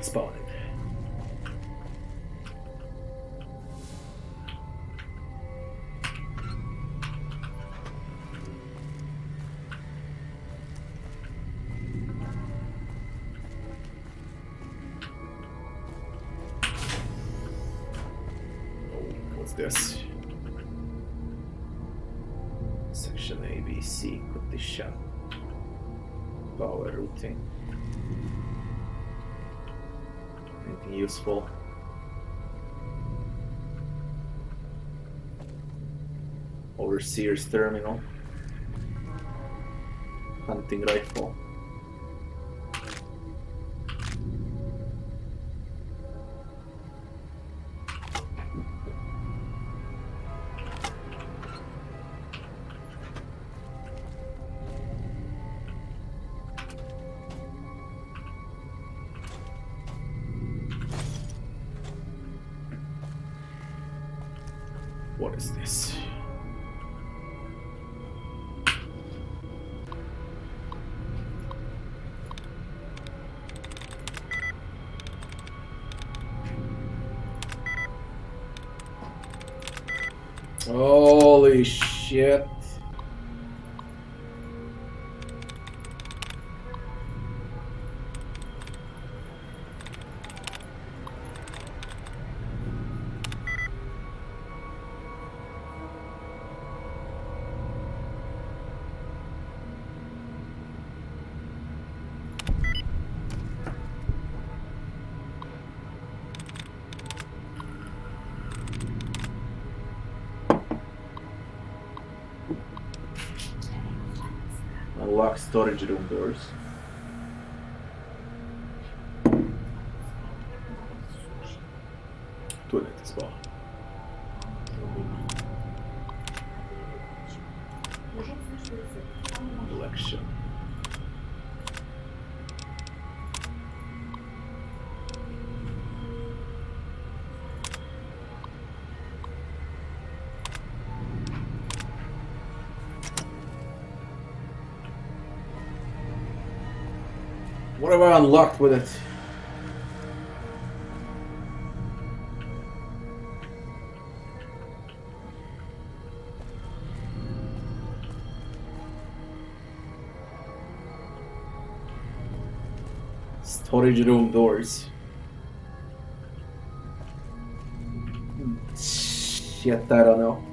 Spawning. What's this? Section ABC condition. Power routing. Anything useful? Overseer's terminal. Hunting rifle. What is this? Holy shit. Unlock storage room doors. Toilet as well. Election. What have I unlocked with it? Storage room doors. Shit, I don't know.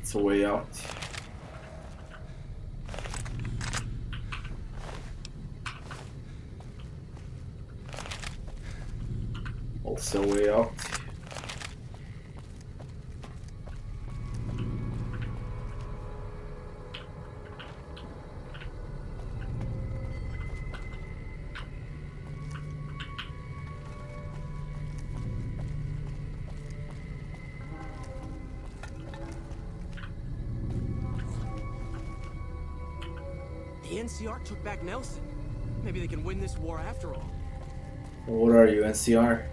It's a way out. Also way out. The NCR took back Nelson. Maybe they can win this war after all. What are you, NCR?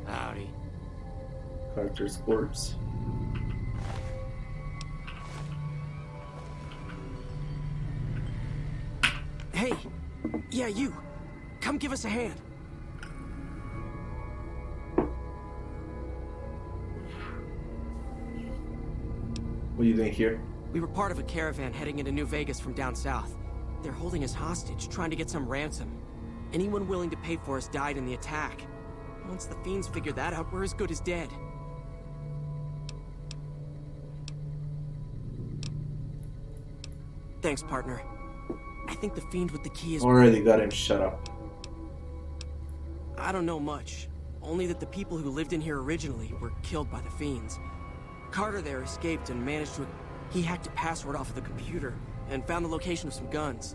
Howdy. Carter's corpse. Hey! Yeah, you! Come give us a hand. What are you doing here? We were part of a caravan heading into New Vegas from down south. They're holding us hostage, trying to get some ransom. Anyone willing to pay for us died in the attack. Once the fiends figured that out, we're as good as dead. Thanks, partner. I think the fiend with the key is... Already got him shut up. I don't know much. Only that the people who lived in here originally were killed by the fiends. Carter there escaped and managed to... He hacked a password off of the computer and found the location of some guns.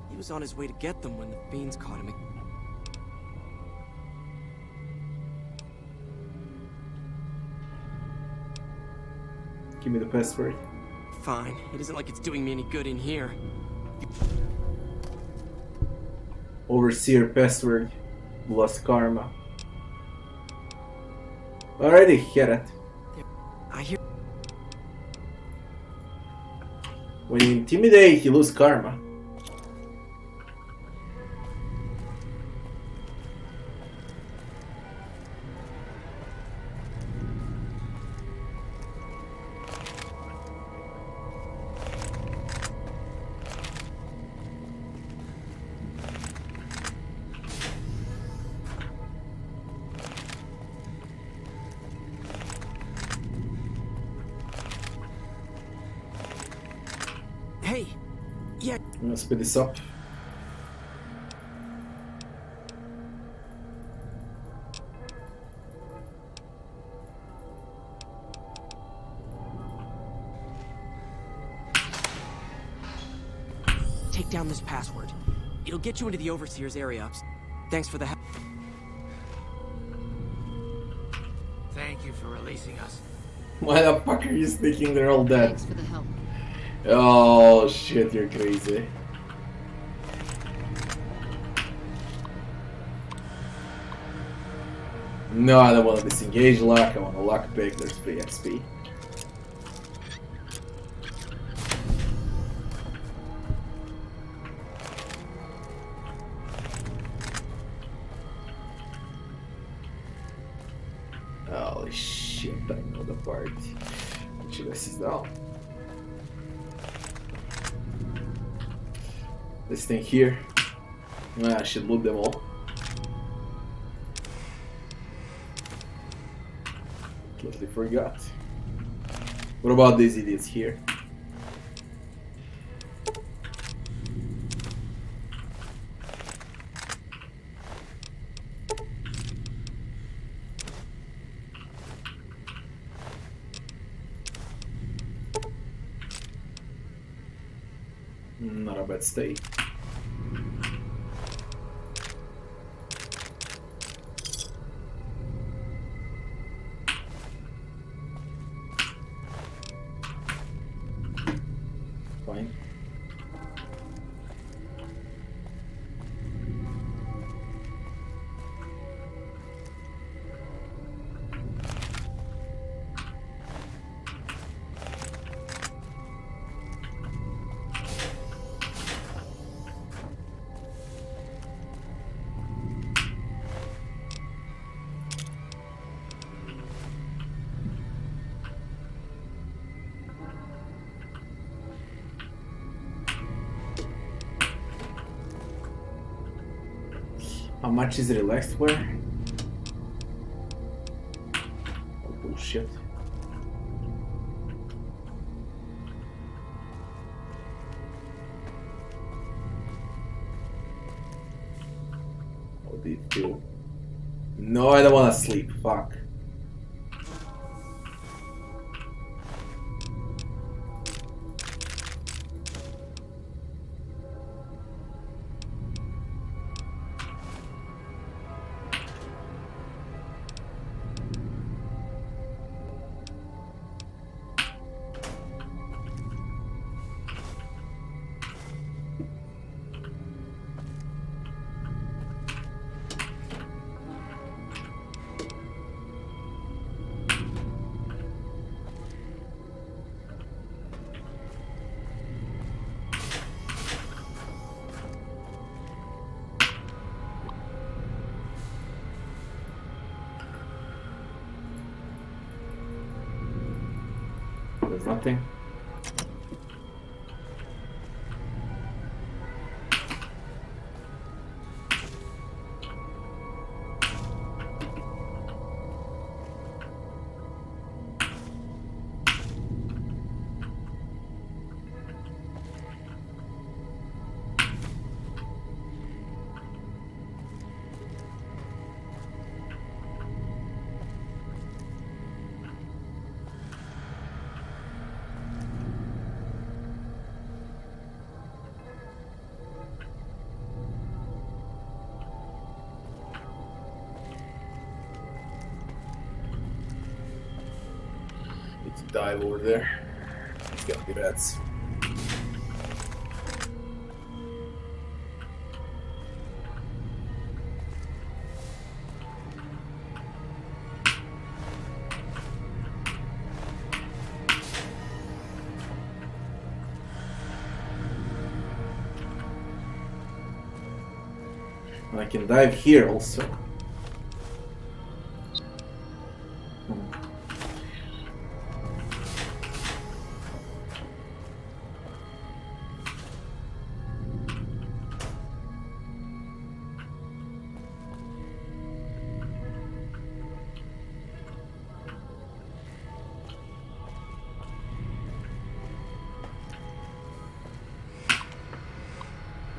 He was on his way to get them when the fiends caught him. Give me the password. Fine. It isn't like it's doing me any good in here. Overseer password. Lost karma. Alrighty, get it. I hear. When you intimidate, you lose karma. Hey. Yeah. I'm gonna speed this up. Take down this password. It'll get you into the Overseer's area. Thanks for the help. Thank you for releasing us. Why the fuck are you thinking they're all dead? Thanks for the help. Oh shit, you're crazy. No, I don't want to disengage luck, I want to luck pick, there's free XP. Holy shit, I know the part. What should I see now? This thing here. I should loot them all. Totally forgot. What about these idiots here? Not a bad state. Fine. How much is relaxed wear? Oh bullshit. What do you feel? No, I don't wanna sleep, fuck. There's nothing. dive over there. It's gonna be rats. I can dive here also.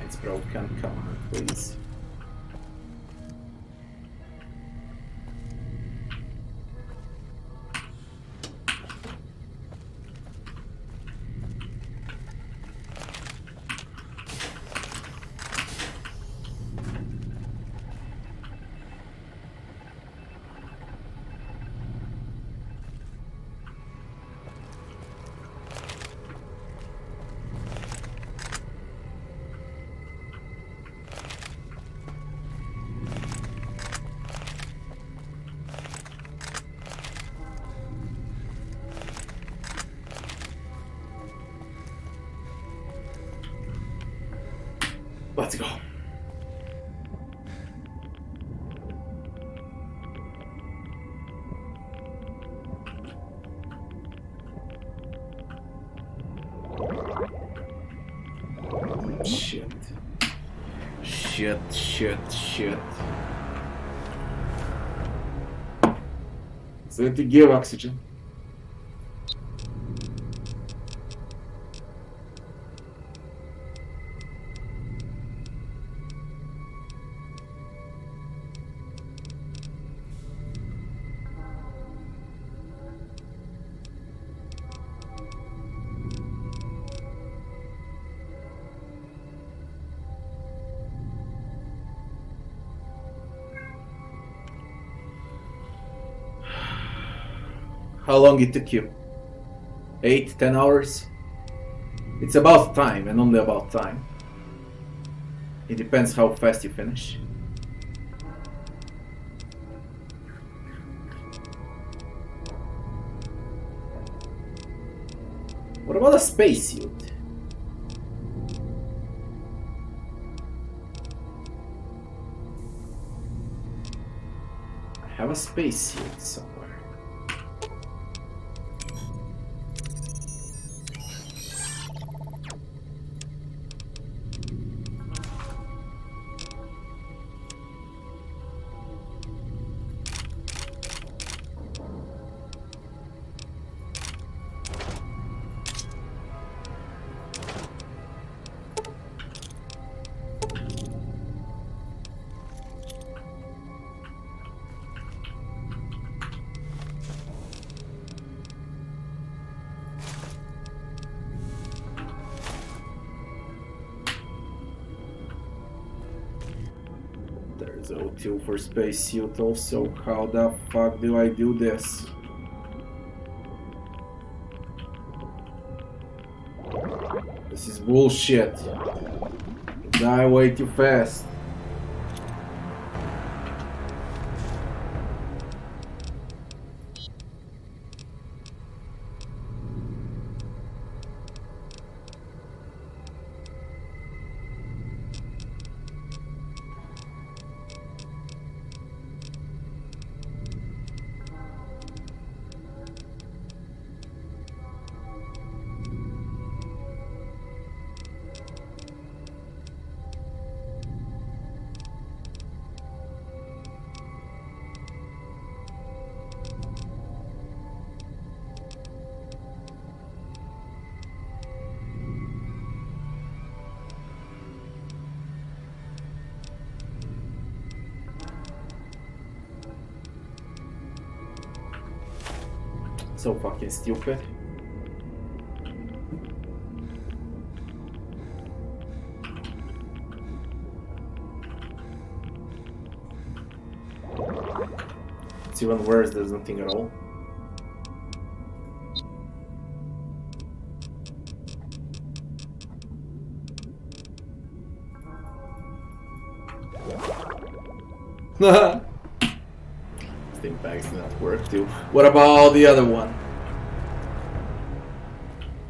It's broken, come on, please. Let's go. Shit. Shit. So I have to give oxygen. How long it took you? 8, 10 hours? It's about time, and only about time. It depends how fast you finish. What about a spacesuit? I have a spacesuit somewhere. There's O2 for spacesuit also. How the fuck do I do this? This is bullshit. Die way too fast. So fucking stupid. It's even worse, there's nothing at all. Steam packs do not work too. What about the other one?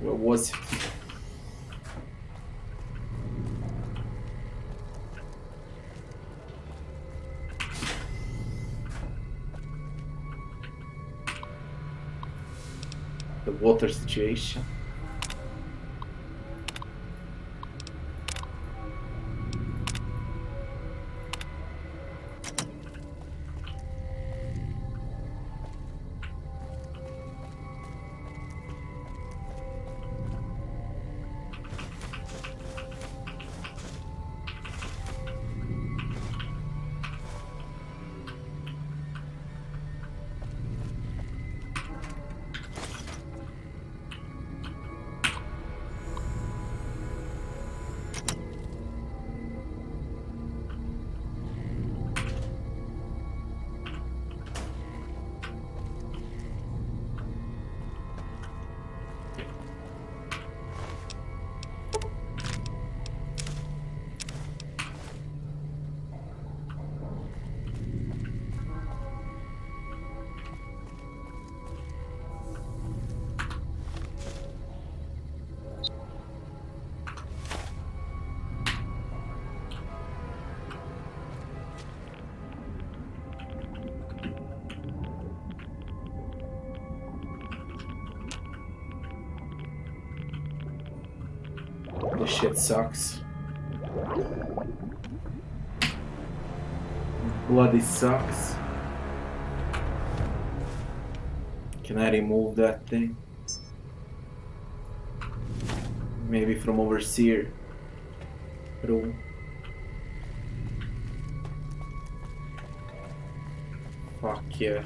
What was it? The water situation. This shit sucks. Bloody sucks. Can I remove that thing? Maybe from overseer room. Fuck it.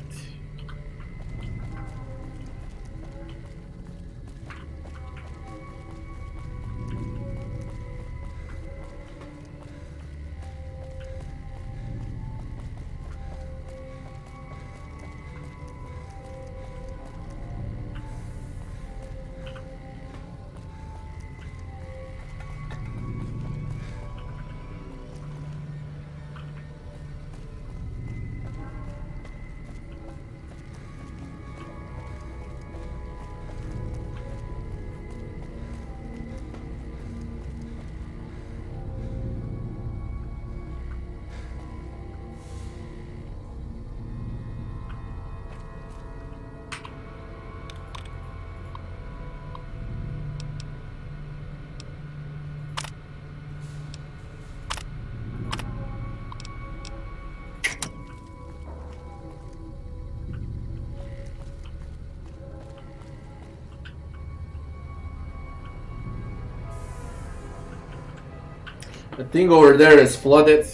The thing over there is flooded.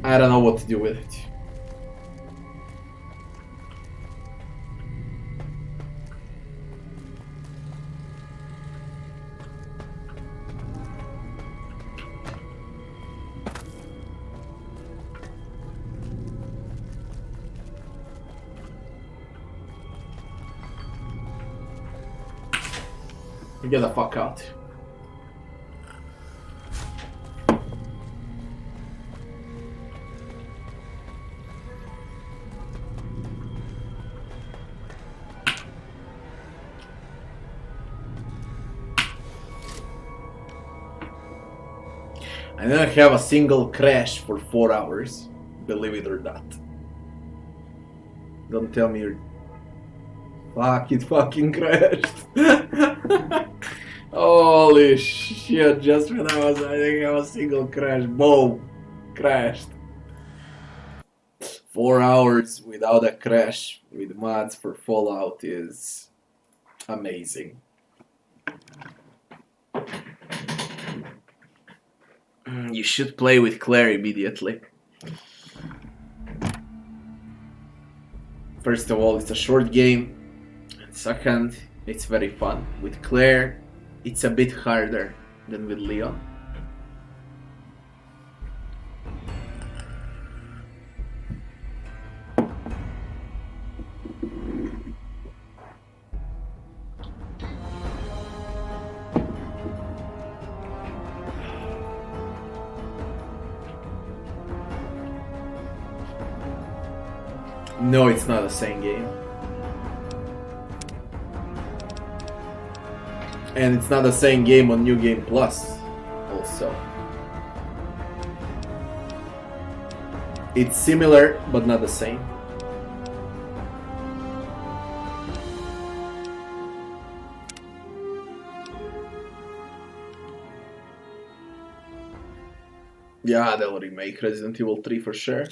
I don't know what to do with it. Get the fuck out. I didn't have a single crash for 4 hours, believe it or not. Don't tell me you're... Fuck, it fucking crashed. Holy shit, just when I didn't have a single crash, boom, crashed. 4 hours without a crash with mods for Fallout is amazing. You should play with Claire immediately. First of all, it's a short game. And second, it's very fun. With Claire, it's a bit harder than with Leon. No, it's not the same game. And it's not the same game on New Game Plus, also. It's similar, but not the same. Yeah, they'll remake Resident Evil 3 for sure.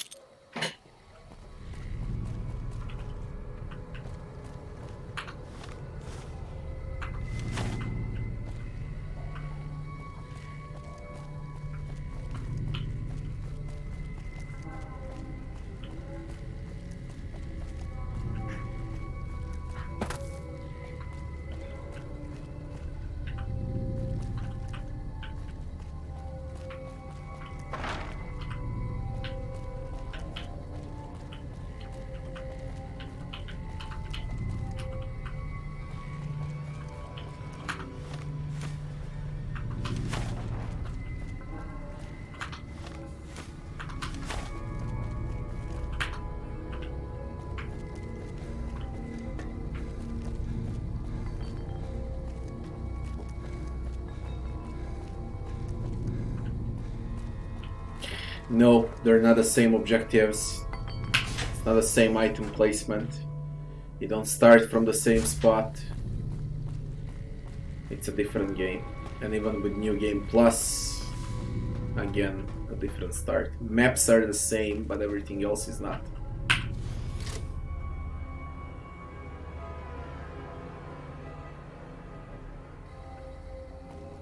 No, they're not the same objectives. It's not the same item placement. You don't start from the same spot. It's a different game. And even with New Game Plus, again, a different start. Maps are the same, but everything else is not.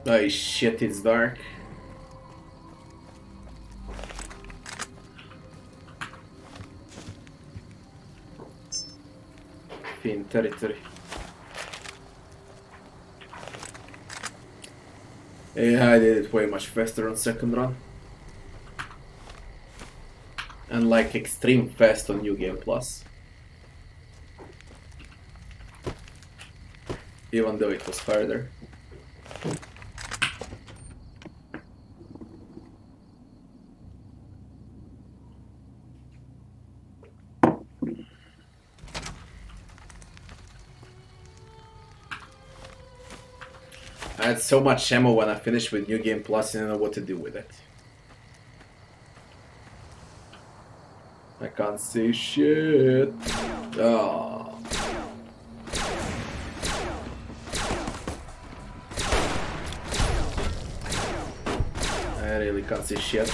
Oh shit, it's dark. In territory. Yeah, I did it way much faster on second run. And like extreme fast on New Game Plus. Even though it was harder. I had so much ammo when I finished with New Game Plus, I didn't know what to do with it. I can't see shit. Oh. I really can't see shit.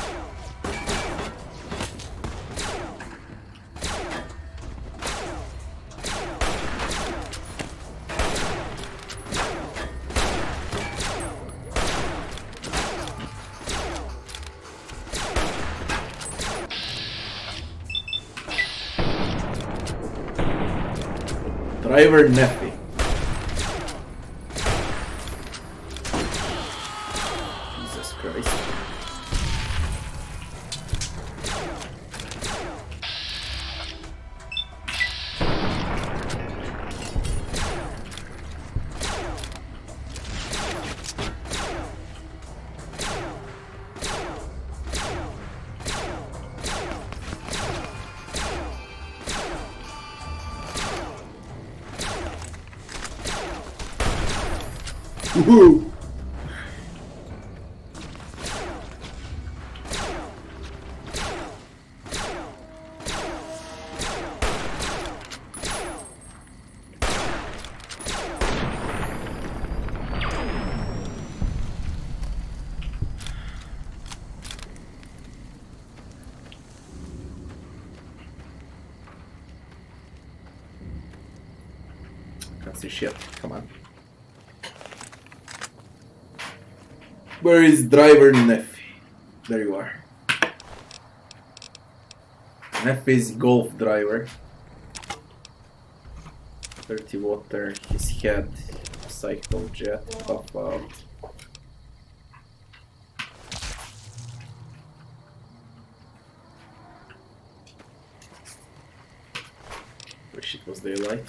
Driver Neffy. Jesus Christ. Woohoo! Can't see shit. Come on. Where is driver Neffy? There you are. Neffy's golf driver. 30 water, his head, cycle jet, pop out. Wish it was daylight.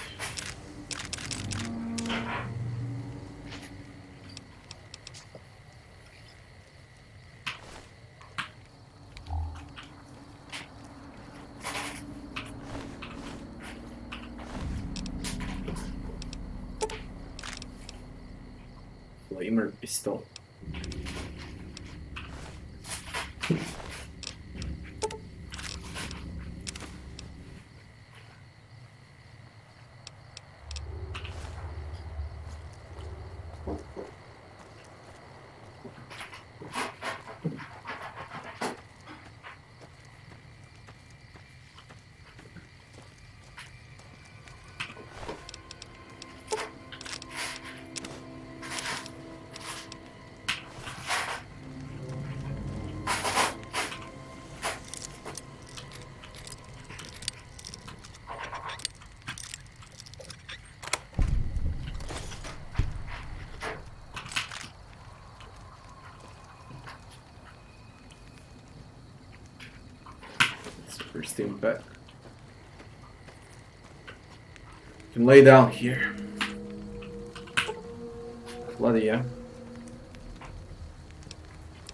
Flamer pistol. First impact. You can lay down here. Bloody yeah.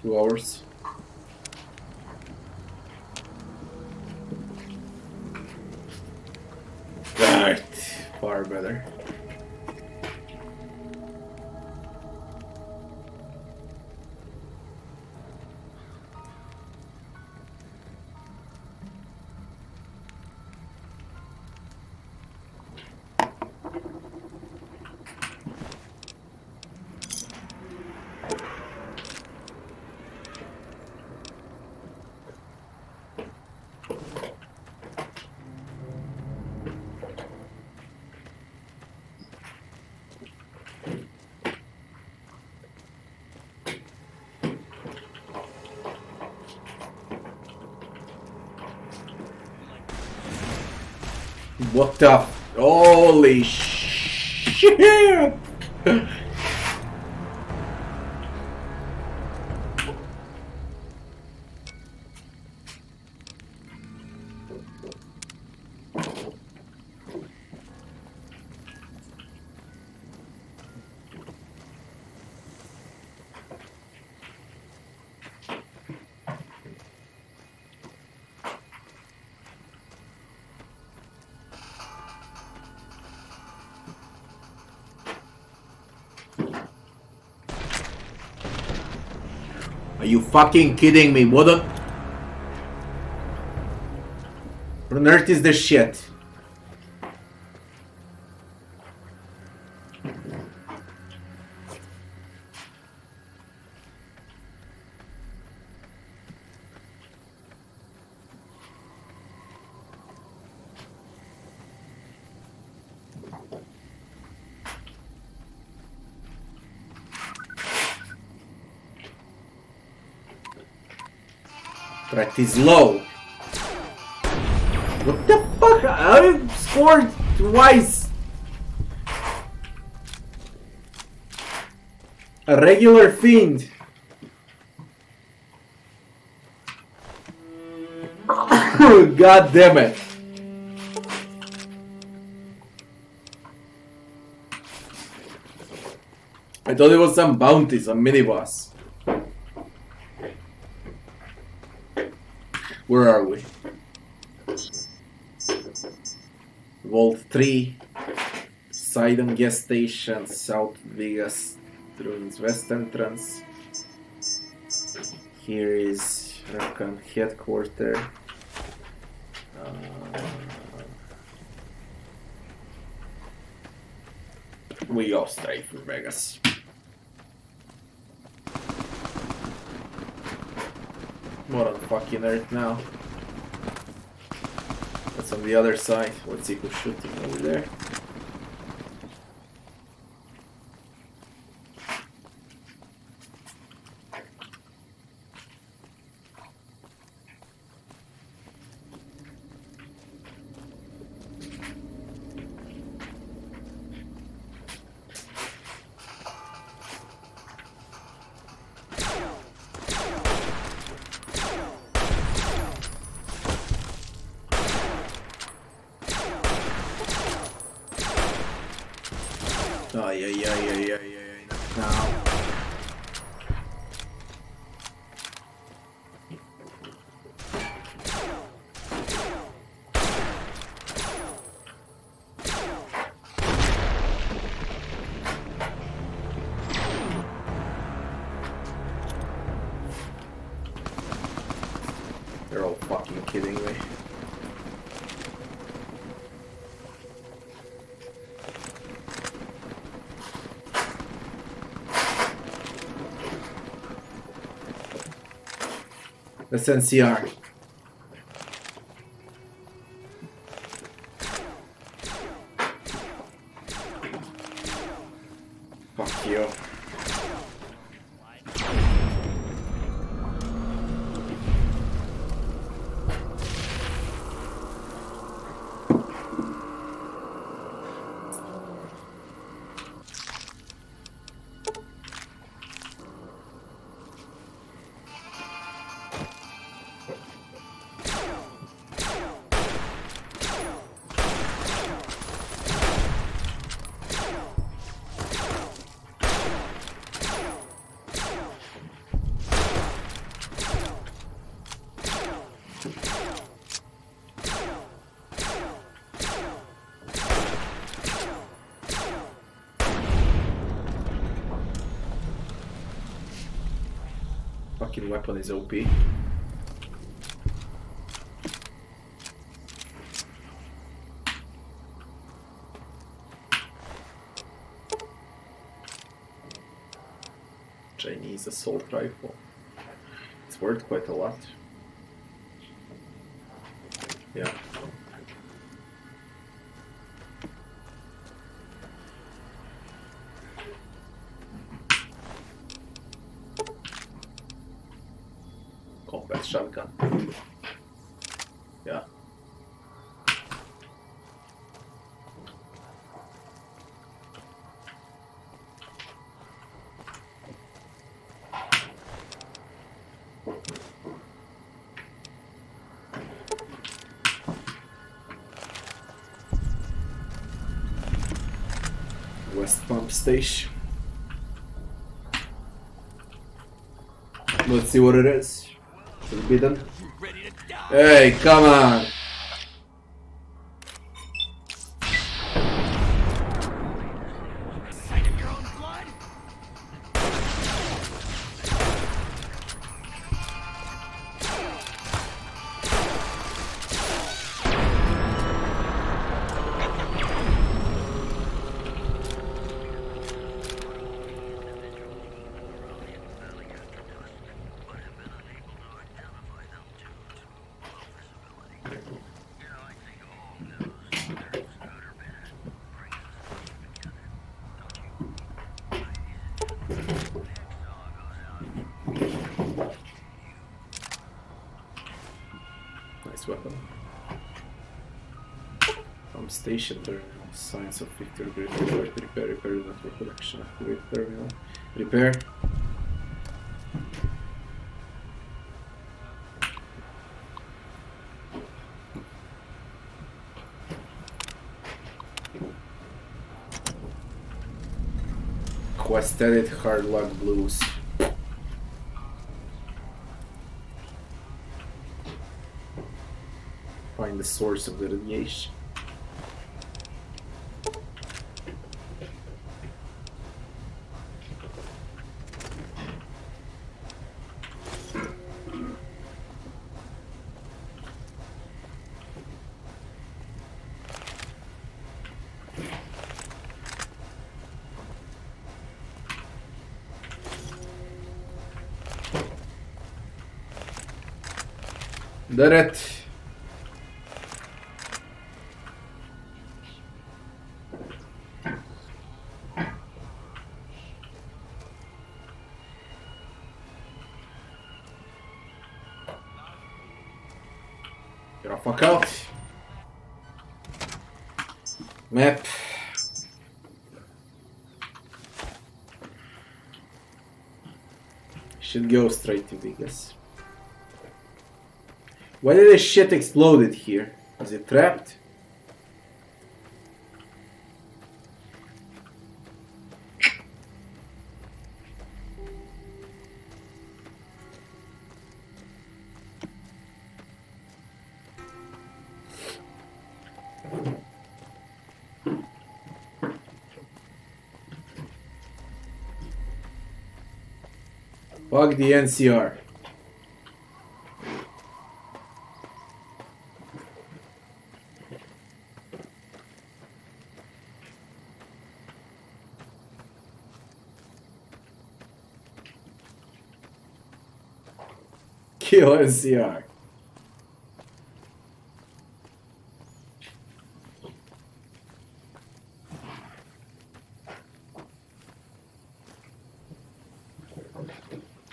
2 hours. Right, far better. What the? Holy shit! Are you fucking kidding me? What on earth is this shit? Threat is low. What the fuck? I scored twice. A regular fiend. God damn it. I thought it was some bounty, some mini boss. Where are we? Vault 3, Sidon gas station, South Vegas ruins west entrance. Here is Recon headquarters. We go straight for Vegas. What on fucking earth now? That's on the other side. Let's see who's shooting over there. Now. You're all fucking kidding me. That's NCR. Fuck you. Fucking weapon is OP. Chinese assault rifle. It's worth quite a lot. Yeah. Combat shotgun. Yeah. West pump station. Let's see what it is. Forbidden. Hey, come on! Nice weapon. Pump station terminal. Signs of victory. Repair network connection. Activate terminal. Repair. Quest edit hard luck blues. Find the source of the radiation. Did it. Get the fuck out. Map. Should go straight to Vegas. Why did this shit exploded here? Is it trapped? Fuck the NCR. Kill NCR.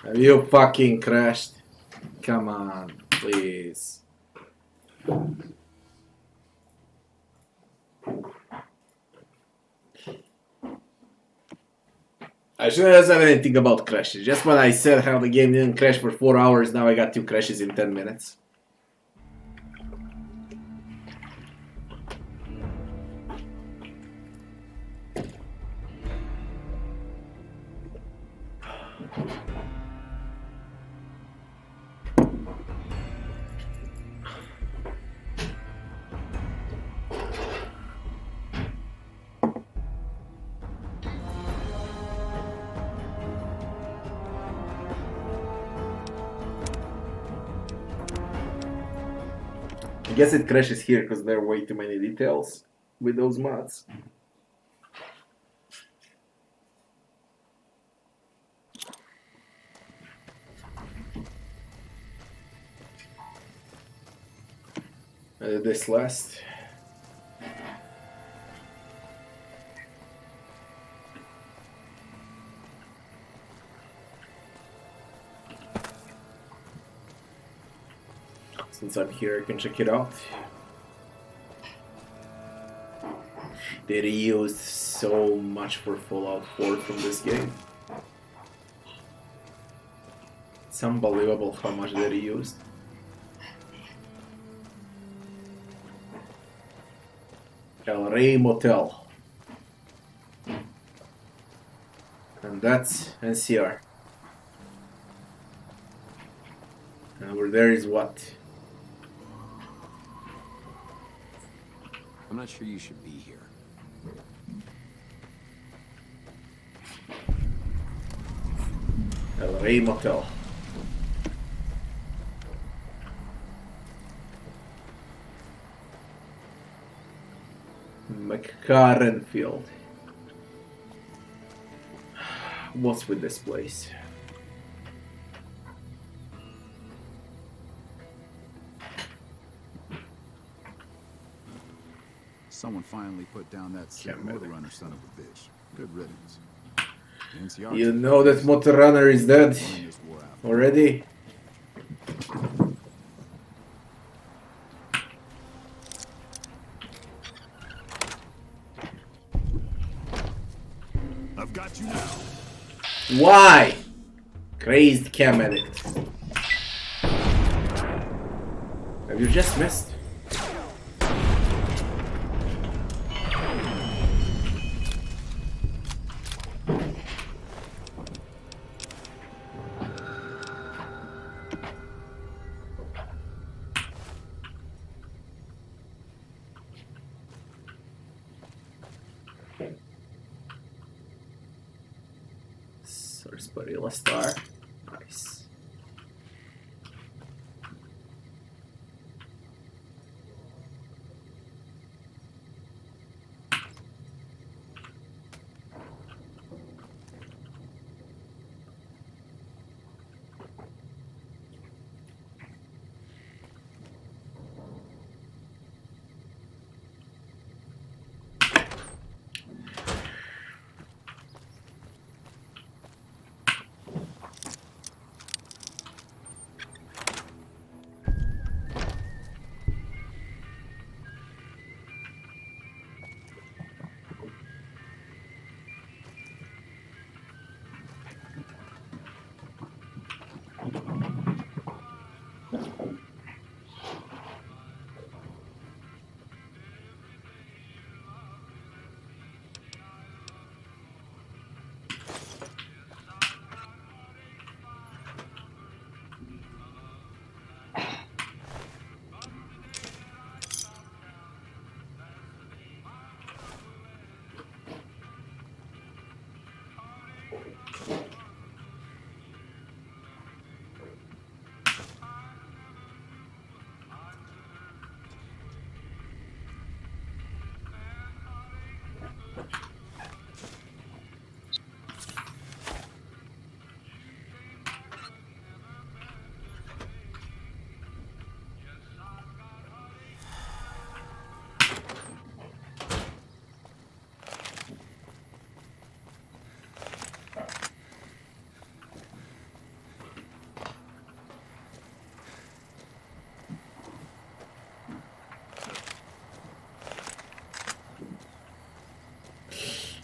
Have you fucking crashed? Come on, please. I shouldn't have said anything about crashes. Just when I said how the game didn't crash for 4 hours, now I got 2 crashes in 10 minutes. I guess it crashes here because there are way too many details with those mods. This last. Since I'm here, I can check it out. They reused so much for Fallout 4 from this game. It's unbelievable how much they reused. El Rey Motel. And that's NCR. And over there is what? I'm not sure you should be here. El Rey Motel. McCarran Field. What's with this place? Someone finally put down that sick motor runner son of a bitch. Good riddance. The NCR You know that Motor Runner is dead already? I've got you now. Why? Crazed cam addict. Have you just missed? Sarsaparilla star. Nice.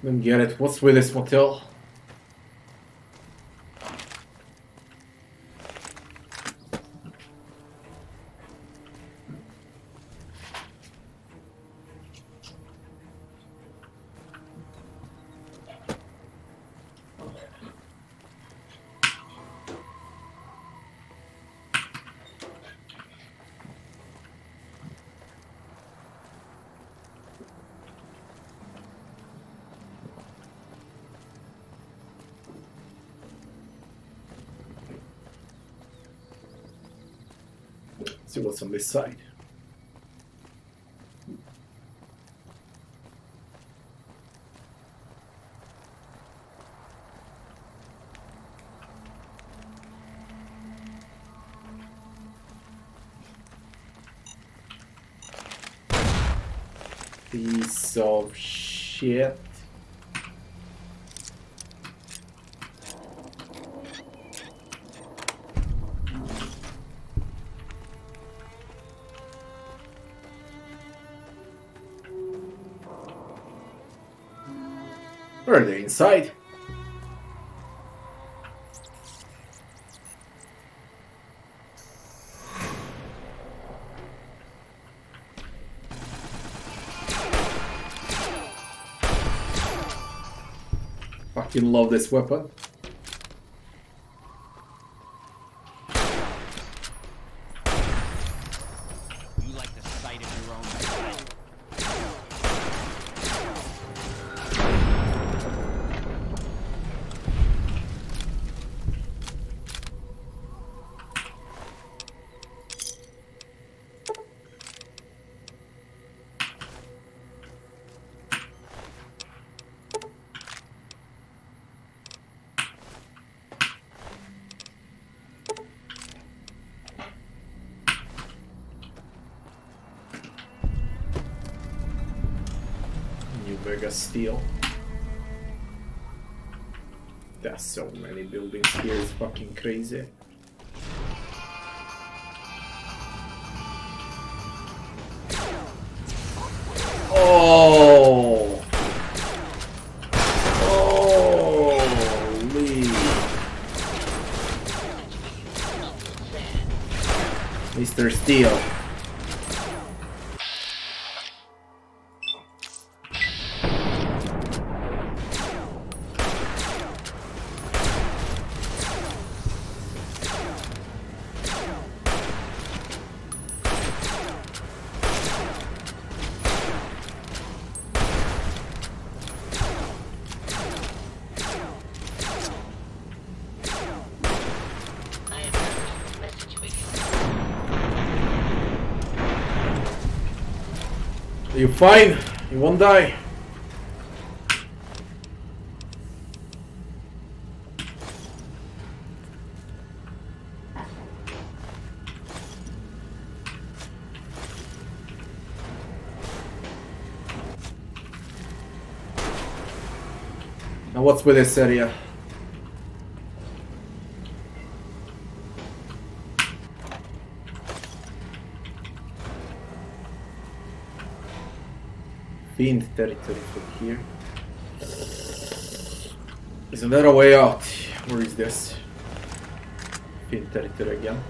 Don't get it. What's with this motel? See what's on this side. Piece of shit. Are they inside? Fucking love this weapon. You like the sight of your own blood? Mega steel. There's so many buildings here, it's fucking crazy. Oh! Holy! Mr. Steel. You fine? You won't die? Now what's with this area? Fiend territory from here. Isn't there a way out? Where is this? Fiend territory again.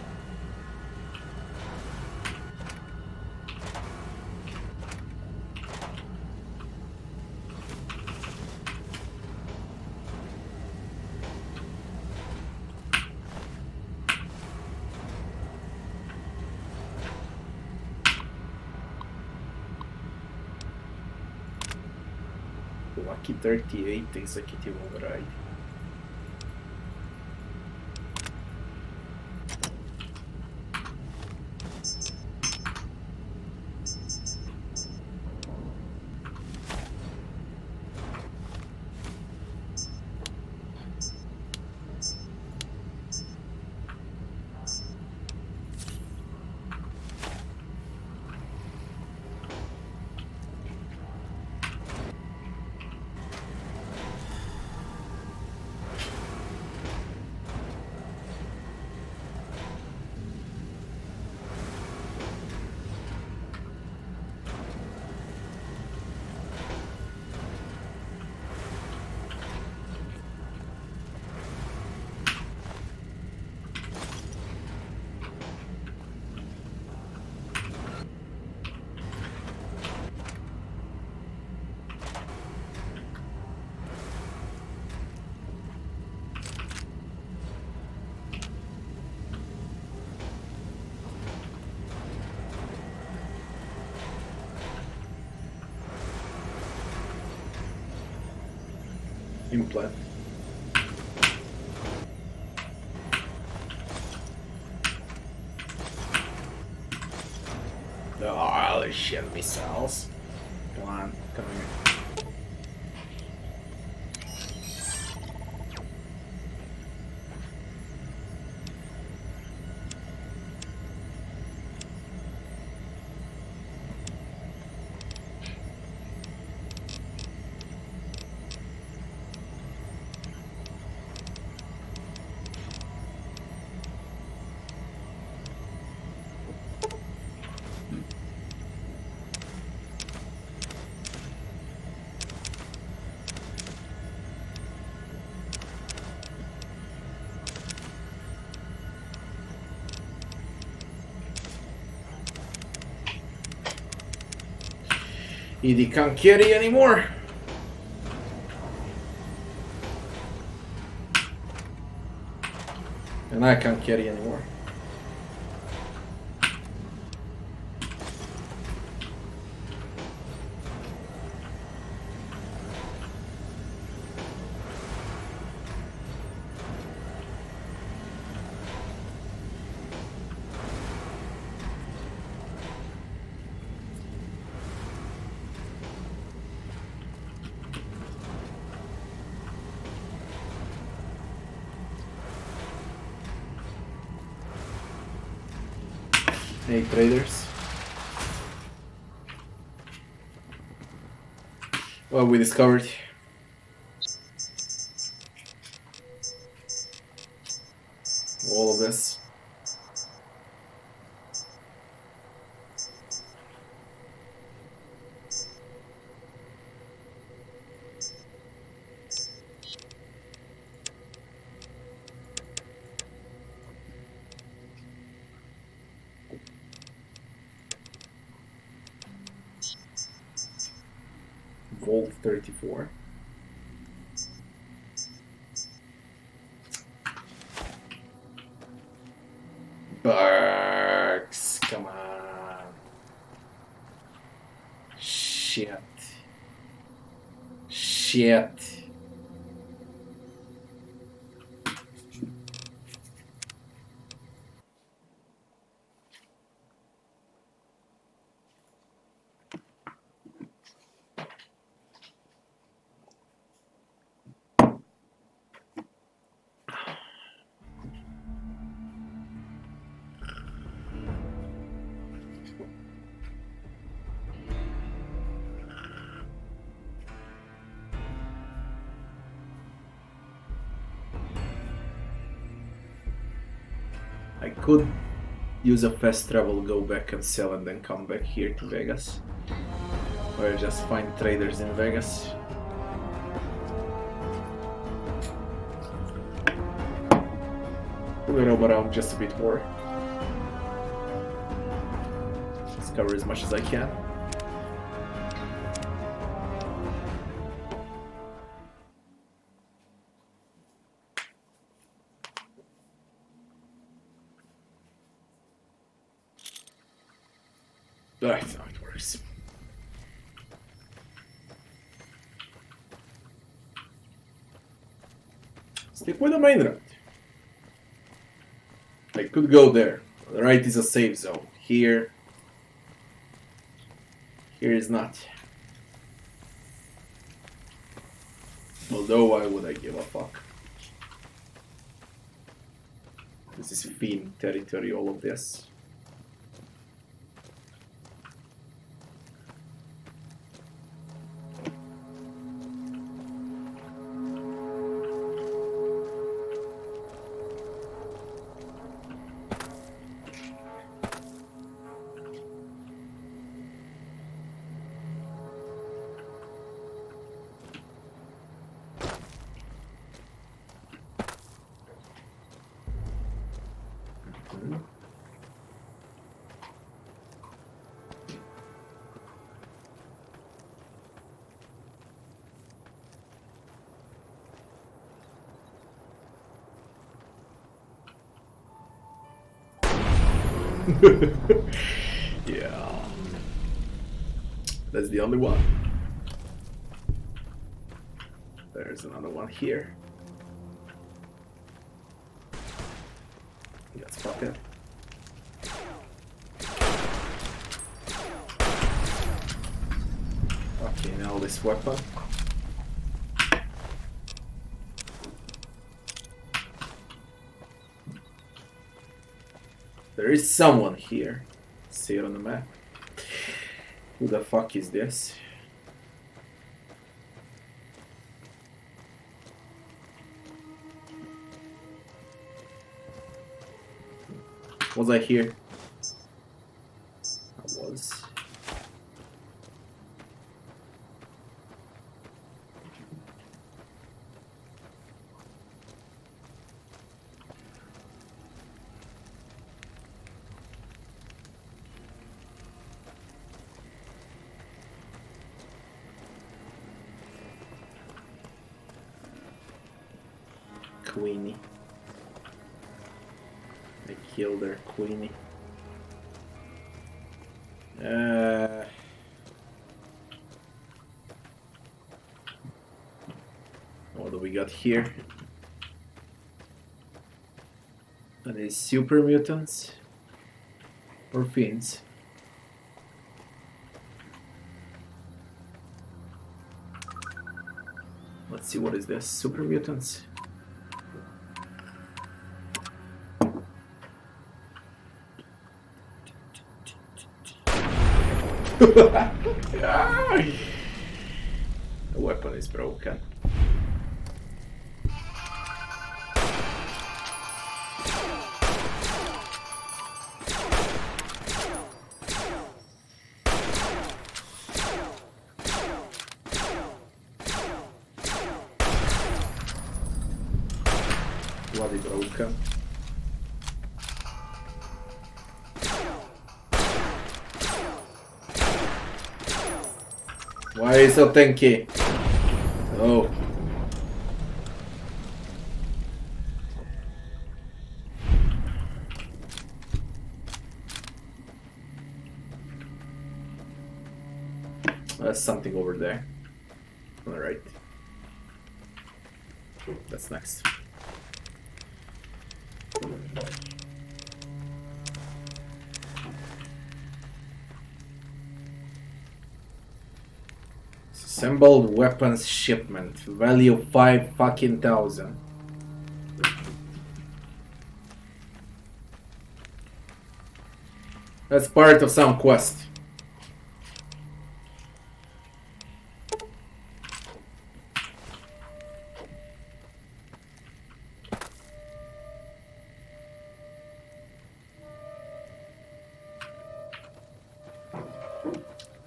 Lucky 38 executive override. implant. Oh, shit, missiles. Come on, come here. Edie can't carry anymore. And I can't carry anymore. Hey, traders. Well, we discovered all of this. Volt 34. Barks, come on. Shit. Shit. I could use a fast travel, go back and sell, and then come back here to Vegas. Or just find traders in Vegas. We'll roam around just a bit more. Discover as much as I can. That's how it works. Stick with the main road. I could go there. The right is a safe zone. Here is not. Although why would I give a fuck? This is Fiend territory, all of this. Yeah, that's the only one. There. There's another one here. Got spotted. Okay, now this weapon. There is someone here. See it on the map. Who the fuck is this? Was I here? I was. Queenie. I killed her, Queenie. What do we got here? Are these super mutants? Or fiends? Let's see, what is this? Super mutants? The weapon is broken. Bloody broken. Why is it so tanky? Oh. There's something over there. On the right. That's next. Assembled weapons shipment. Value 5 fucking thousand. That's part of some quest.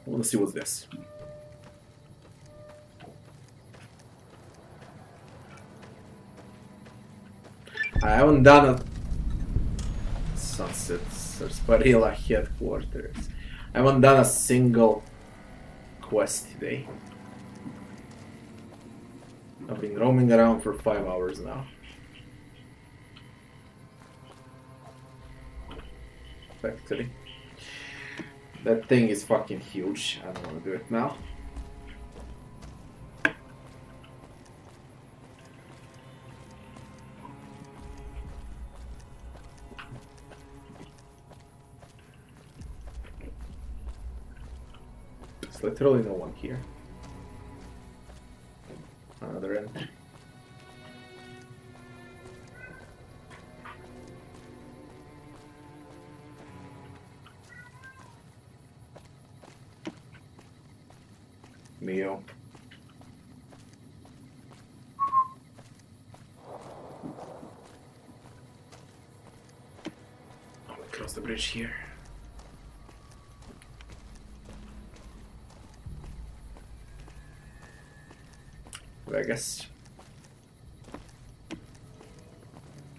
Let's see what's this. I haven't done a Sunset Sarsaparilla headquarters. I haven't done a single quest today. I've been roaming around for 5 hours now. Factory. That thing is fucking huge. I don't want to do it now. There's literally no one here. Another entry. Mio. I'll cross the bridge here. Vegas.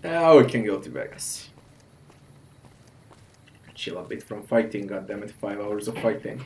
Now we can go to Vegas. Chill a bit from fighting, goddammit, 5 hours of fighting.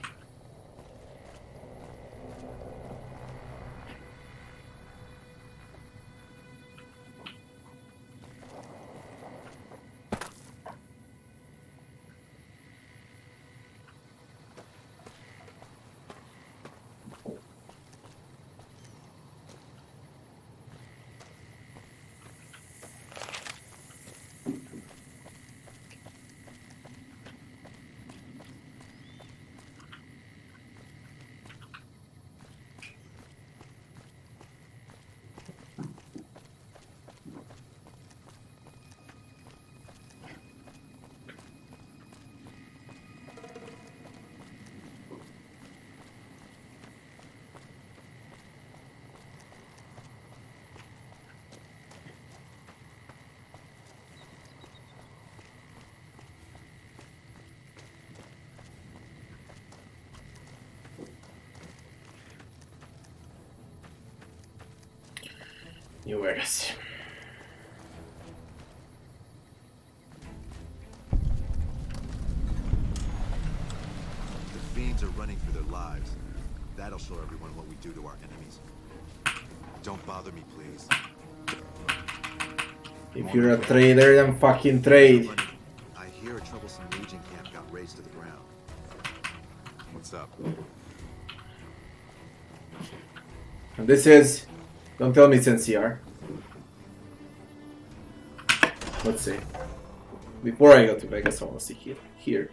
New Vegas. The fiends are running for their lives. That'll show everyone what we do to our enemies. Don't bother me, please. If you're a trader, then fucking trade. I hear a troublesome Legion camp got razed to the ground. What's up? And this is... Don't tell me it's NCR. Let's see. Before I go to Vegas, I want to see here.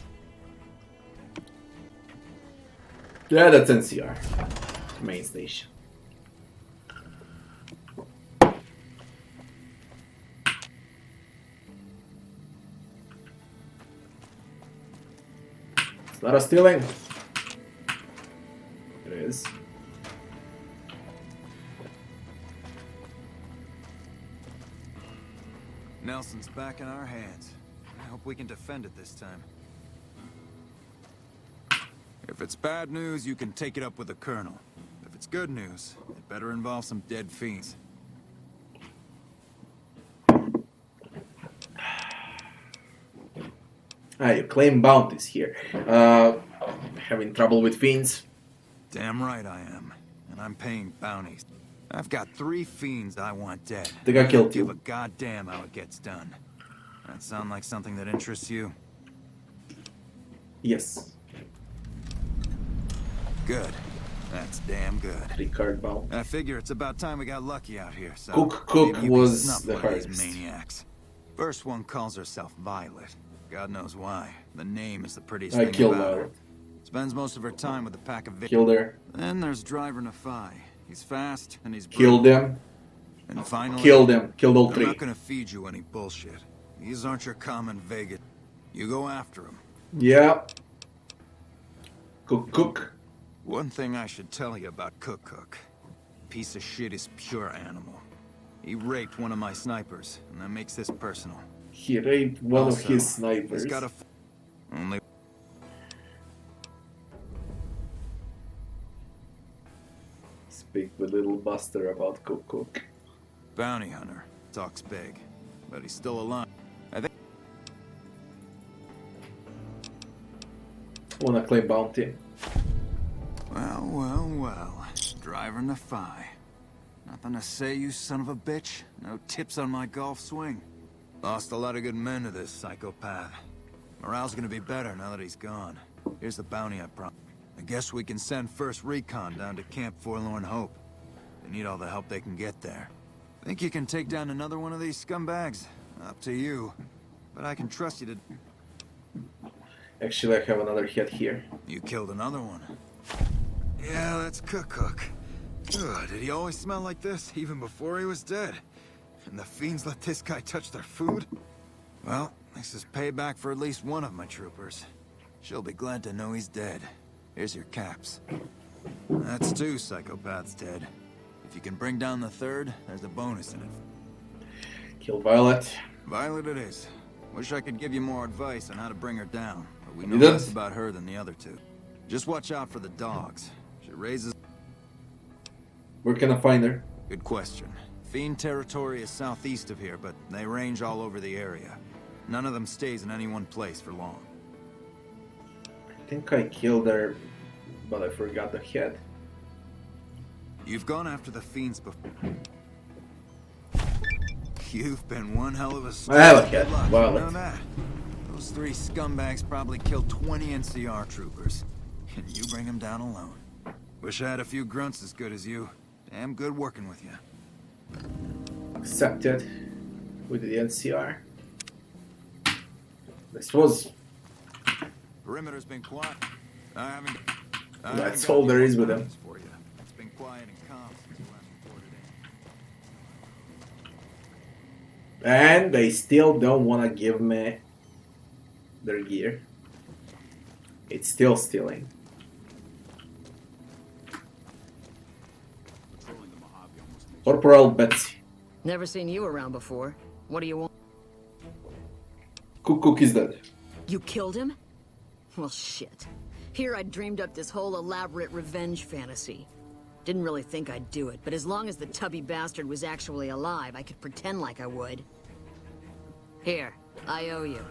Yeah, that's NCR. Main station. It's not a stealing. It is. Nelson's back in our hands. I hope we can defend it this time. If it's bad news, you can take it up with the Colonel. If it's good news, it better involve some dead fiends. You claim bounties here. Having trouble with fiends? Damn right I am. And I'm paying bounties. I've got 3 fiends I want dead. They got killed Give too. a goddamn how it gets done. That sound like something that interests you? Yes. Good. That's damn good. 3-card bounty. I figure it's about time we got lucky out here, so... Cook maybe you can was snuff the one of these hardest. maniacs. First one calls herself Violet. God knows why. The name is the prettiest I thing killed about her. her. Spends most of her time with a pack of Killed her. Then there's Driver Nafai. He's fast and he's Killed them. And finally, Killed them. Killed all I'm 3. not gonna feed you any bullshit. These aren't your common Vegas. You go after them. Yeah. Cook. One thing I should tell you about Cook. Piece of shit is pure animal. He raped one of my snipers, and that makes this personal. He raped one Also, of his snipers. He's got a only. Speak with little Buster about Cook. Bounty hunter. Talks big. But he's still alive. I think. Wanna claim bounty? Well. Driver Nafai. Nothing to say, you son of a bitch. No tips on my golf swing. Lost a lot of good men to this psychopath. Morale's gonna be better now that he's gone. Here's the bounty I promised. I guess we can send first recon down to Camp Forlorn Hope. They need all the help they can get there. Think you can take down another one of these scumbags? Up to you. But I can trust you to... Actually, I have another hit here. You killed another one. Yeah, that's Cook. Ugh, did he always smell like this, even before he was dead? And the fiends let this guy touch their food? Well, this is payback for at least one of my troopers. She'll be glad to know he's dead. Here's your caps. That's 2 psychopaths dead. If you can bring down the 3rd, there's a bonus in it. Kill Violet. Violet it is. Wish I could give you more advice on how to bring her down, but we know You did? less about her than the other 2. Just watch out for the dogs. She raises... Where can I find her? Good question. Fiend territory is southeast of here, but they range all over the area. None of them stays in any one place for long. I think I killed her, but I forgot the head. You've gone after the fiends before. You've been one hell of a... I have a head. Good luck, Wow. you know that? Those 3 scumbags probably killed 20 NCR troopers. And you bring them down alone. Wish I had a few grunts as good as you. Damn good working with you. Accepted with the NCR. This was... Perimeter's been quiet. I haven't That's got all there any is with more him. bounties for you. It's been quiet and calm since you last reported in. And they still don't want to give me their gear. It's still stealing. Patrolling the Mojave almost makes Corporal Betsy. Never seen you around before. What do you want? Cook is dead. You killed him? Well, shit. Here I dreamed up this whole elaborate revenge fantasy. Didn't really think I'd do it, but as long as the tubby bastard was actually alive, I could pretend like I would. Here, I owe you.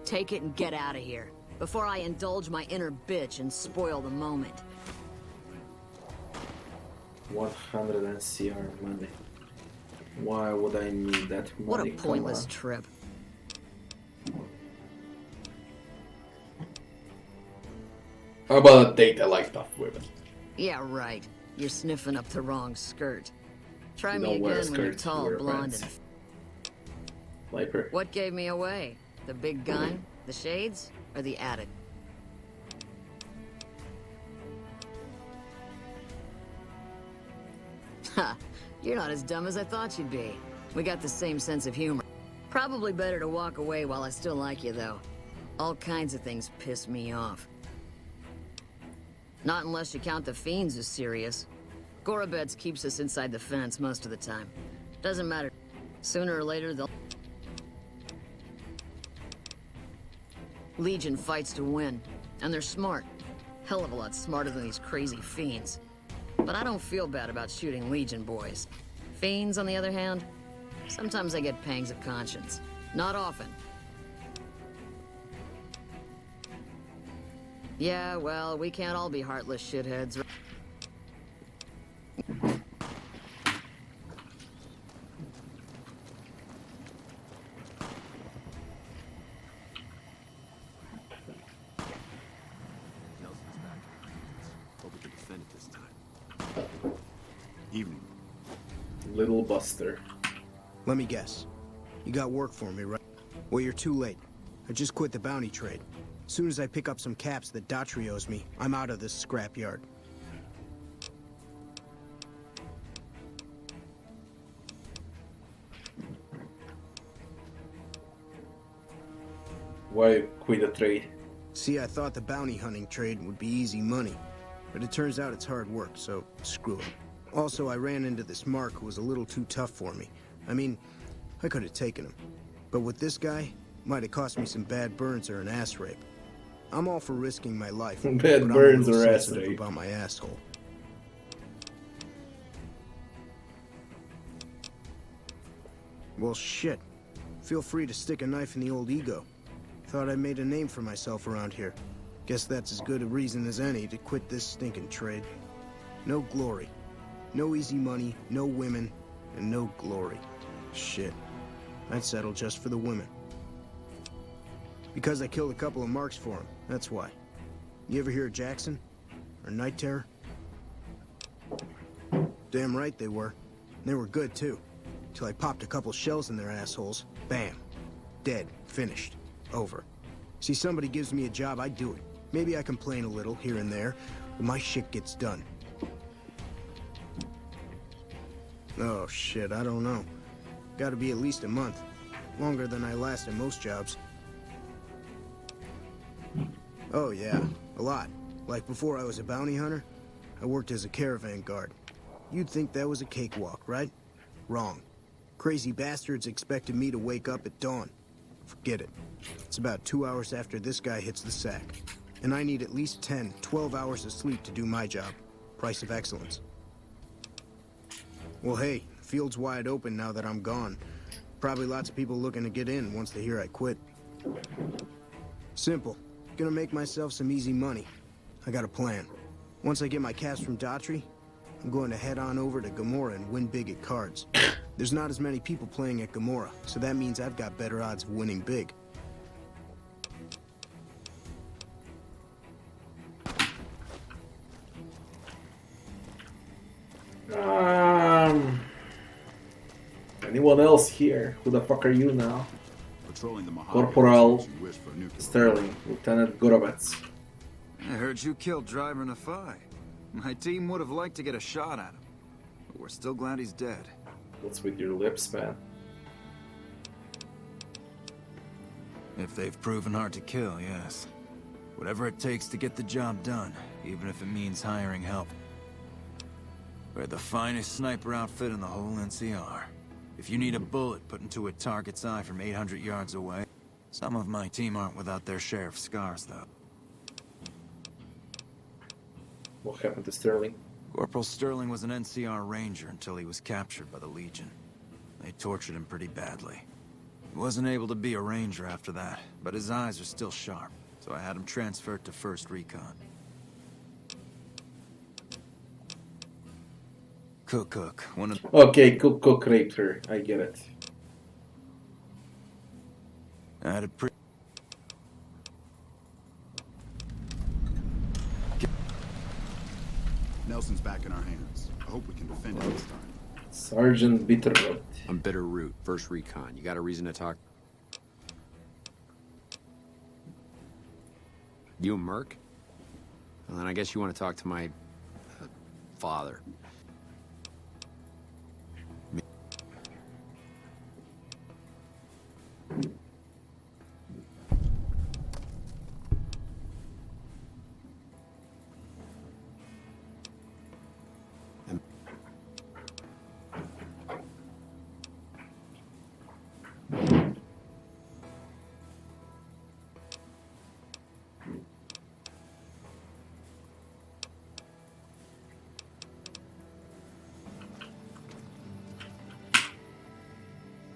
Take it and get out of here, before I indulge my inner bitch and spoil the moment. 100 NCR money. Why would I need that money? What a Come pointless on. trip. How about a date I like tough women? Yeah, right. You're sniffing up the wrong skirt. Try You me don't wear again when you're skirts, you tall, wear blonde, pants. and... Viper. What gave me away? The big gun, the shades, or the attic? Ha! You're not as dumb as I thought you'd be. We got the same sense of humor. Probably better to walk away while I still like you, though. All kinds of things piss me off. Not unless you count the fiends as serious. Gorobets keeps us inside the fence most of the time. Doesn't matter. Sooner or later, they'll... Legion fights to win, and they're smart. Hell of a lot smarter than these crazy fiends. But I don't feel bad about shooting Legion boys. Fiends, on the other hand, sometimes I get pangs of conscience. Not often. Yeah, well, we can't all be heartless shitheads. Nelson's back. Hope we can defend it this time. Evening. Little Buster. Let me guess. You got work for me, right? Well, you're too late. I just quit the bounty trade. As soon as I pick up some caps that Daughtry owes me, I'm out of this scrapyard. Why quit the trade? See, I thought the bounty hunting trade would be easy money, but it turns out it's hard work, so screw it. Also, I ran into this Mark who was a little too tough for me. I mean, I could have taken him. But with this guy, might have cost me some bad burns or an ass rape. I'm all for risking my life, Bad but I'm a burns little or ass sensitive rape. about my asshole. Well, shit. Feel free to stick a knife in the old ego. Thought I made a name for myself around here. Guess that's as good a reason as any to quit this stinking trade. No glory. No easy money, no women, and no glory. Shit. I'd settle just for the women. Because I killed a couple of marks for him, that's why. You ever hear of Jackson? Or Night Terror? Damn right they were. They were good, too. Till I popped a couple shells in their assholes. Bam. Dead. Finished. Over. See, somebody gives me a job, I do it. Maybe I complain a little here and there, but my shit gets done. Oh, shit, I don't know. Gotta be at least a month. Longer than I last in most jobs. Oh, yeah. A lot. Like before I was a bounty hunter, I worked as a caravan guard. You'd think that was a cakewalk, right? Wrong. Crazy bastards expected me to wake up at dawn. Forget it. It's about 2 hours after this guy hits the sack. And I need at least 10, 12 hours of sleep to do my job. Price of excellence. Well, hey, field's wide open now that I'm gone. Probably lots of people looking to get in once they hear I quit. Simple. Gonna make myself some easy money. I got a plan. Once I get my cash from Daughtry, I'm going to head on over to Gomorrah and win big at cards. There's not as many people playing at Gomorrah, so that means I've got better odds of winning big. Anyone else here? Who the fuck are you now? Patrolling the Mojave. Corporal You wish for a nuclear Sterling, Lieutenant Gorovets. I heard you killed Driver Nafai. My team would have liked to get a shot at him, but we're still glad he's dead. What's with your lips, man? If they've proven hard to kill, yes. Whatever it takes to get the job done, even if it means hiring help. We're the finest sniper outfit in the whole NCR. If you need a bullet put into a target's eye from 800 yards away, some of my team aren't without their share of scars, though. What happened to Sterling? Corporal Sterling was an NCR Ranger until he was captured by the Legion. They tortured him pretty badly. He wasn't able to be a Ranger after that, but his eyes are still sharp, so I had him transferred to 1st Recon. Cook, one of... Okay, Cook raped her. I get it. I had a pretty... Nelson's back in our hands. I hope we can defend it this time. Sergeant Bitterroot. I'm Bitterroot, 1st Recon. You got a reason to talk? You a merc? Well, then I guess you want to talk to my... father.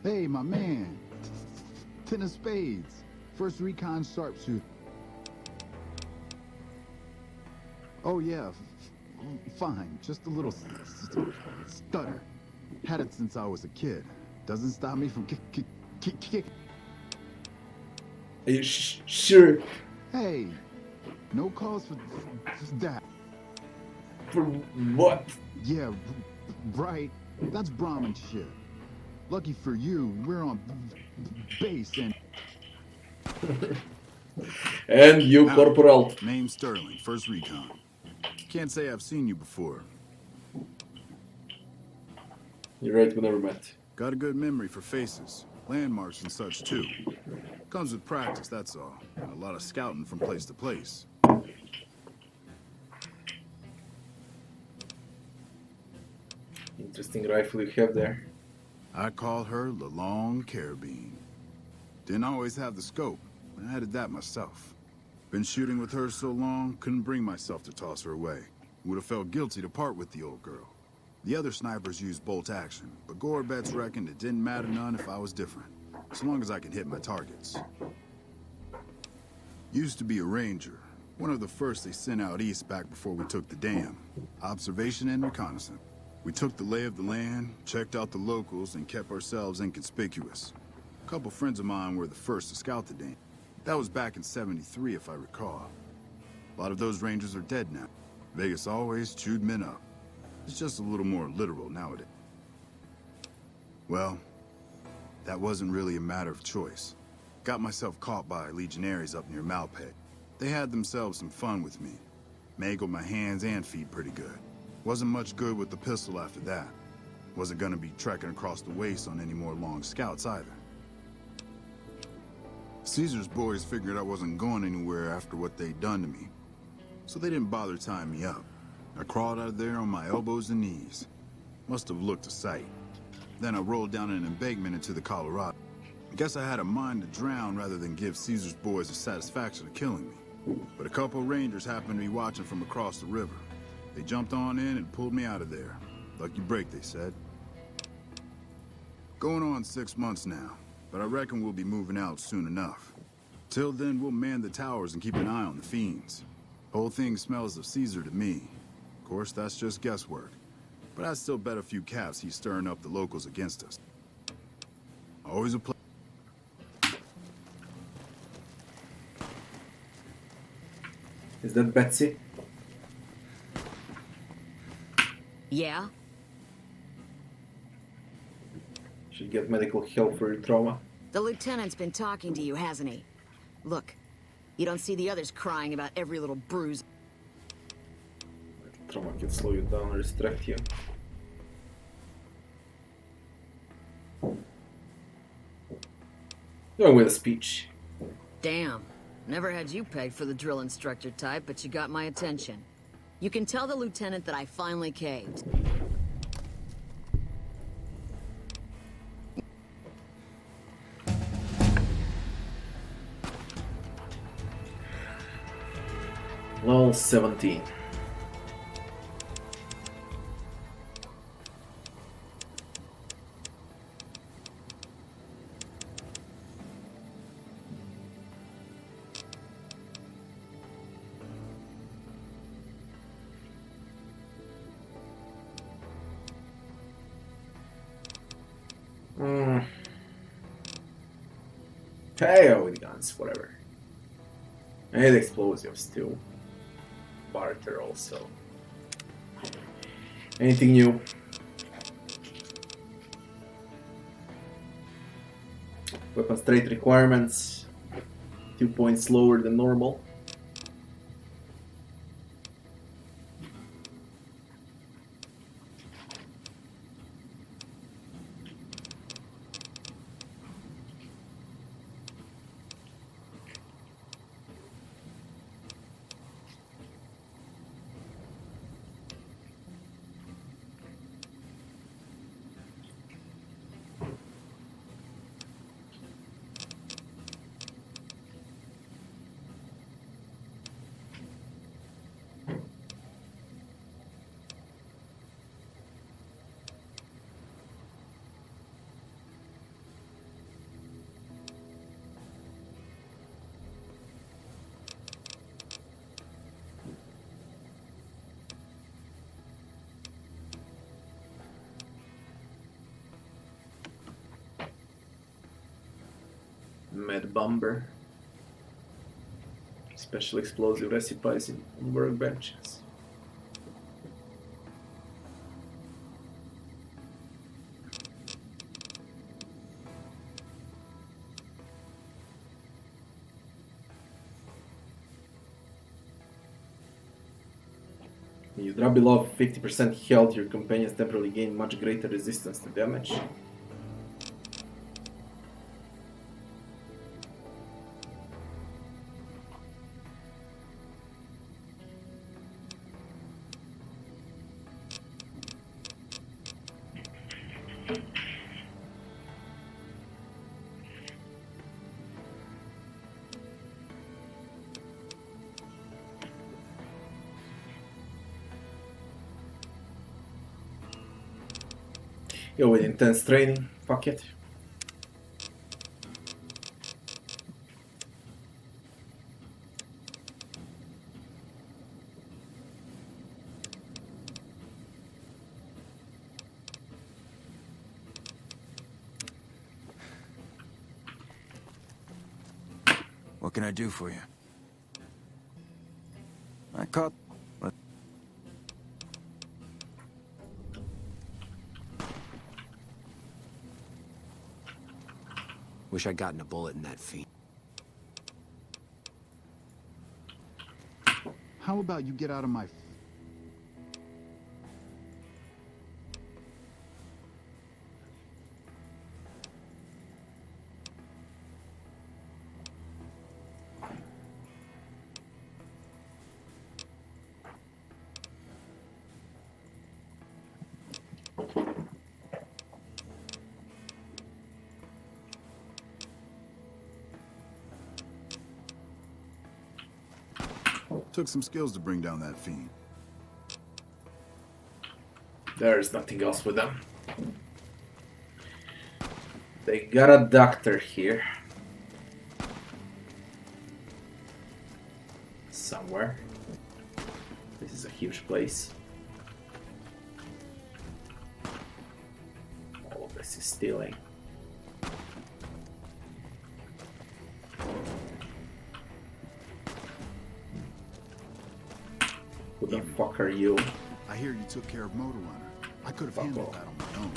Hey, my man. 10 of spades. 1st Recon sharpshooter. Oh, yeah. Fine. Just a little stutter. Had it since I was a kid. Doesn't stop me from kick. Are you sure? Hey, no cause for that. For what? Yeah, right. That's Brahmin shit. Lucky for you, we're on base and... And you, Corporal. Name Sterling, 1st Recon. Can't say I've seen you before. You're right, we never met. Got a good memory for faces, landmarks and such too. Comes with practice, that's all. And a lot of scouting from place to place. Interesting rifle you have there. I call her the Long Carabine. Didn't always have the scope. I added that myself. Been shooting with her so long, couldn't bring myself to toss her away. Would have felt guilty to part with the old girl. The other snipers used bolt action, but Gorbets reckoned it didn't matter none if I was different, so long as I could hit my targets. Used to be a ranger, one of the first they sent out east back before we took the dam. Observation and reconnaissance. We took the lay of the land, checked out the locals, and kept ourselves inconspicuous. A couple friends of mine were the first to scout the dam. That was back in '73, if I recall. A lot of those rangers are dead now. Vegas always chewed men up. It's just a little more literal nowadays. Well, that wasn't really a matter of choice. Got myself caught by legionaries up near Malpay. They had themselves some fun with me. Mangled my hands and feet pretty good. Wasn't much good with the pistol after that. Wasn't gonna be trekking across the waste on any more long scouts either. Caesar's boys figured I wasn't going anywhere after what they'd done to me, so they didn't bother tying me up. I crawled out of there on my elbows and knees. Must have looked a sight. Then I rolled down an embankment into the Colorado. I guess I had a mind to drown rather than give Caesar's boys the satisfaction of killing me. But a couple rangers happened to be watching from across the river. They jumped on in and pulled me out of there. Lucky break, they said. Going on 6 months now, but I reckon we'll be moving out soon enough. Till then, we'll man the towers and keep an eye on the fiends. Whole thing smells of Caesar to me. Of course, that's just guesswork. But I'd still bet a few caps he's stirring up the locals against us. Always a pleasure. Is that Betsy? Yeah? Should get medical help for your trauma. The lieutenant's been talking to you, hasn't he? Look, you don't see the others crying about every little bruise. Trauma can slow you down or distract you. Going with a speech. Damn. Never had you pegged for the drill instructor type, but you got my attention. You can tell the lieutenant that I finally caved. Level 17. Hey, with guns, whatever. And explosives too. Barter also. Anything new? Weapons trait requirements. 2 points lower than normal. Med bomber. Special explosive recipes in workbenches. When you drop below 50% health, your companions temporarily gain much greater resistance to damage. Yo, with intense training, fuck it. What can I do for you? I caught... What? Wish I'd gotten a bullet in that fiend. How about you get out of my... Took some skills to bring down that fiend. There's nothing else with them. They got a doctor here. Somewhere. This is a huge place. All of this is stealing. Who the fuck are you? I hear you took care of Motor Runner. I could have handled that on my own.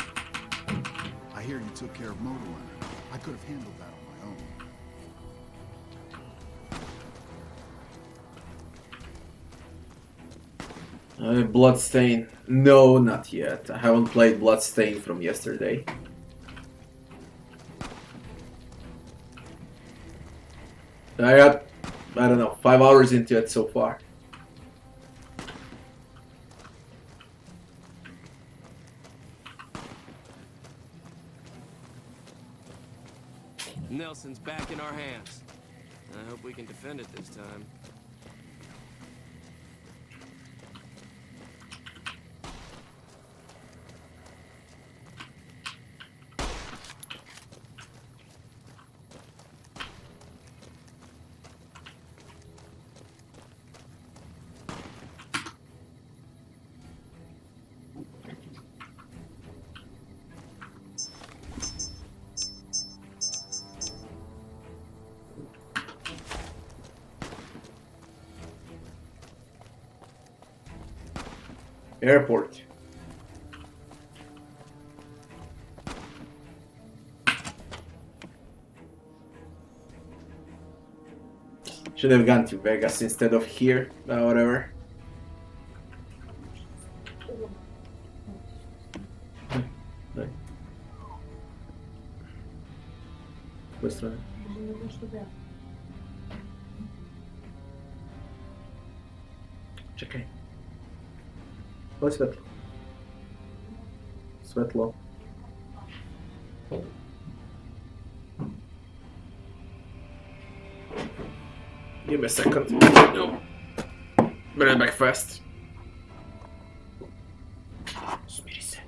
I hear you took care of Motor Runner. I could have handled that on my own. Bloodstain. No, not yet. I haven't played Bloodstain from yesterday. I got, I don't know, 5 hours into it so far. Nelson's back in our hands. I hope we can defend it this time. Airport. Should have gone to Vegas instead of here, but whatever. Wasteland. Czekaj. Chodź światło. Światło. Give me a second. No. Better back fast. Spirit.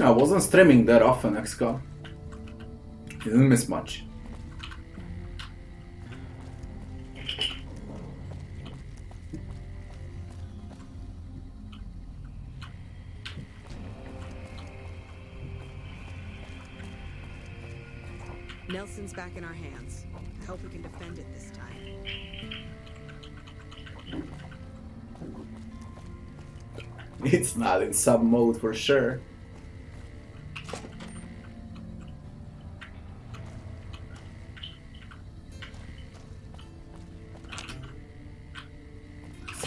I wasn't streaming that often, XCOM. Didn't miss much. Nelson's back in our hands. I hope we can defend it this time. It's not in sub mode for sure.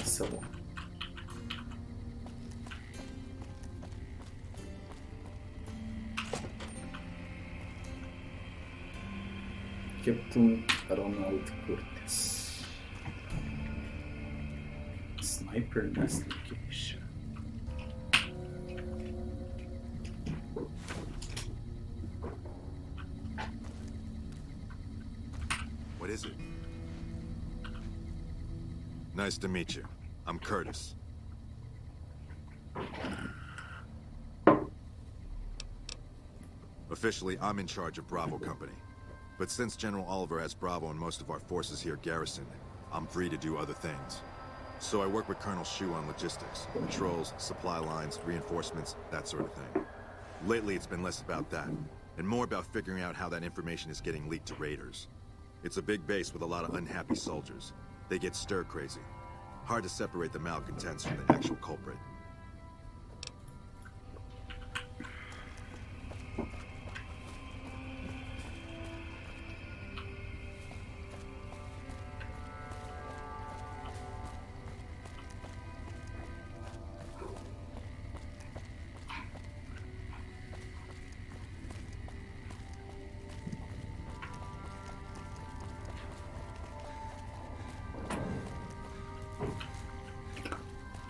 So. Captain Ronald Curtis. Sniper investigation. What is it? Nice to meet you. I'm Curtis. Officially, I'm in charge of Bravo Company. But since General Oliver has Bravo and most of our forces here garrisoned, I'm free to do other things. So I work with Colonel Shu on logistics, patrols, supply lines, reinforcements, that sort of thing. Lately, it's been less about that, and more about figuring out how that information is getting leaked to raiders. It's a big base with a lot of unhappy soldiers. They get stir-crazy. Hard to separate the malcontents from the actual culprit.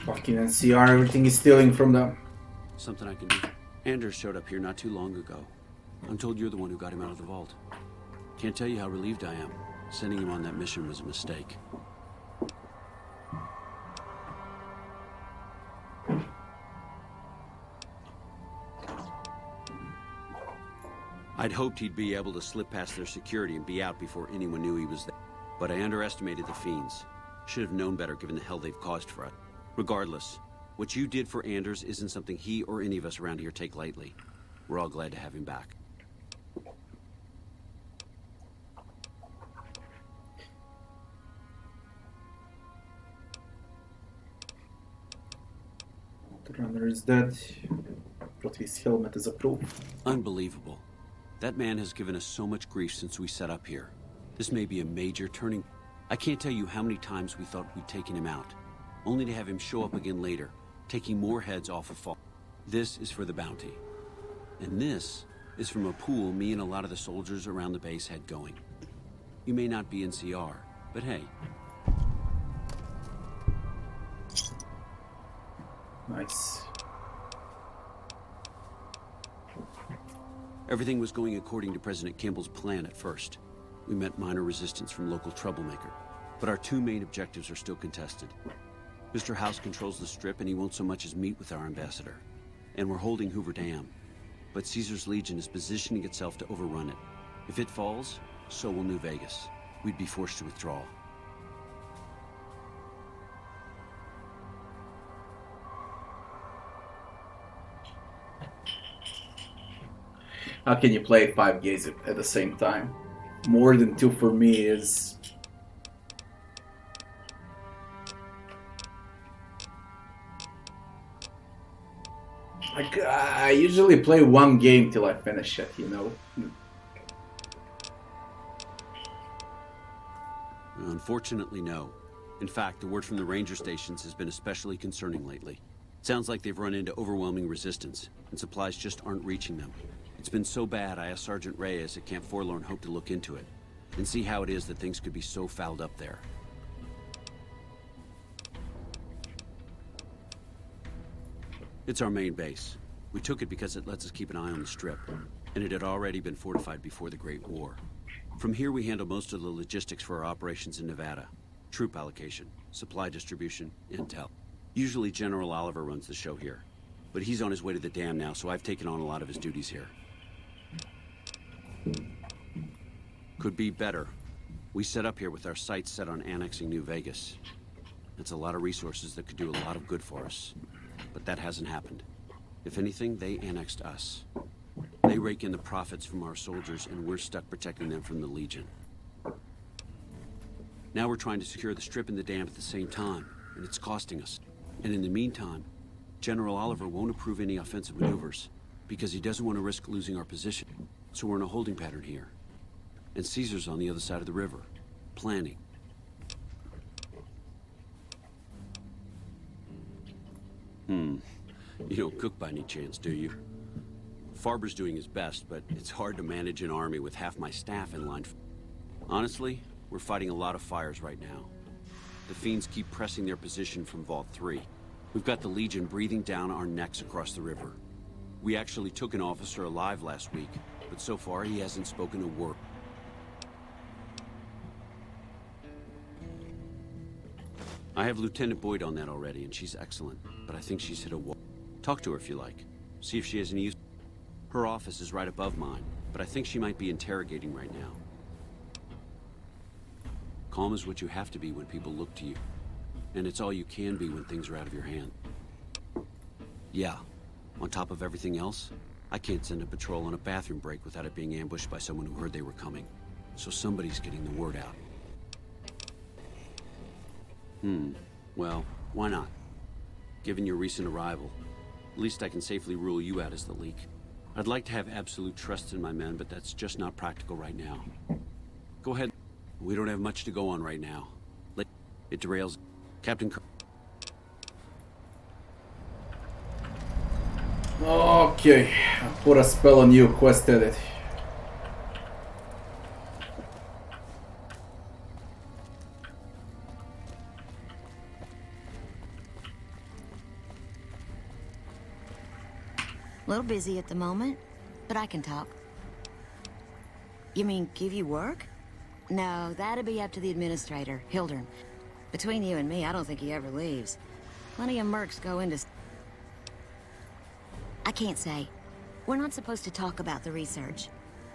Fucking NCR, everything is stealing from them. Something I can do. Anders showed up here not too long ago. I'm told you're the one who got him out of the vault. Can't tell you how relieved I am. Sending him on that mission was a mistake. I'd hoped he'd be able to slip past their security and be out before anyone knew he was there. But I underestimated the fiends. Should have known better given the hell they've caused for us. Regardless, what you did for Anders isn't something he or any of us around here take lightly. We're all glad to have him back. The runner is dead, but his helmet is approved. Unbelievable. That man has given us so much grief since we set up here. This may be a major turning. I can't tell you how many times we thought we'd taken him out, only to have him show up again later, taking more heads off of fall. This is for the bounty. And this is from a pool me and a lot of the soldiers around the base had going. You may not be in CR, but hey. Nice. Everything was going according to President Campbell's plan at first. We met minor resistance from local troublemaker, but our two main objectives are still contested. Mr. House controls the Strip and he won't so much as meet with our ambassador. And we're holding Hoover Dam. But Caesar's Legion is positioning itself to overrun it. If it falls, so will New Vegas. We'd be forced to withdraw. How can you play 5 games at the same time? More than 2 for me is... like, I usually play 1 game till I finish it, you know? Unfortunately, no. In fact, the word from the ranger stations has been especially concerning lately. Sounds like they've run into overwhelming resistance, and supplies just aren't reaching them. It's been so bad, I asked Sergeant Reyes at Camp Forlorn Hope to look into it, and see how it is that things could be so fouled up there. It's our main base. We took it because it lets us keep an eye on the Strip, and it had already been fortified before the Great War. From here, we handle most of the logistics for our operations in Nevada. Troop allocation, supply distribution, intel. Usually General Oliver runs the show here. but he's on his way to the dam now, so I've taken on a lot of his duties here. Could be better. We set up here with our sights set on annexing New Vegas. That's a lot of resources that could do a lot of good for us. But that hasn't happened. If anything, they annexed us. They rake in the profits from our soldiers, and we're stuck protecting them from the Legion. Now we're trying to secure the strip and the dam at the same time, and it's costing us. And in the meantime, General Oliver won't approve any offensive maneuvers, because he doesn't want to risk losing our position. So we're in a holding pattern here. And Caesar's on the other side of the river, planning. You don't cook by any chance, do you? Farber's doing his best, but it's hard to manage an army with half my staff in line. Honestly, we're fighting a lot of fires right now. The Fiends keep pressing their position from Vault 3. We've got the Legion breathing down our necks across the river. We actually took an officer alive last week, but so far he hasn't spoken a word. I have Lieutenant Boyd on that already, and she's excellent, but I think she's hit a wall. Talk to her if you like. See if she has any use. Her office is right above mine, but I think she might be interrogating right now. Calm is what you have to be when people look to you. And it's all you can be when things are out of your hand. Yeah, on top of everything else, I can't send a patrol on a bathroom break without it being ambushed by someone who heard they were coming. So somebody's getting the word out. Well, why not? Given your recent arrival, at least I can safely rule you out as the leak. I'd like to have absolute trust in my men, but that's just not practical right now. Go ahead. We don't have much to go on right now. It derails. Captain Okay, I'll put a spell on you, quest edit. A little busy at the moment, but I can talk. You mean give you work? No, that'd be up to the administrator, Hildern. Between you and me, I don't think he ever leaves. Plenty of mercs go into... I can't say. We're not supposed to talk about the research,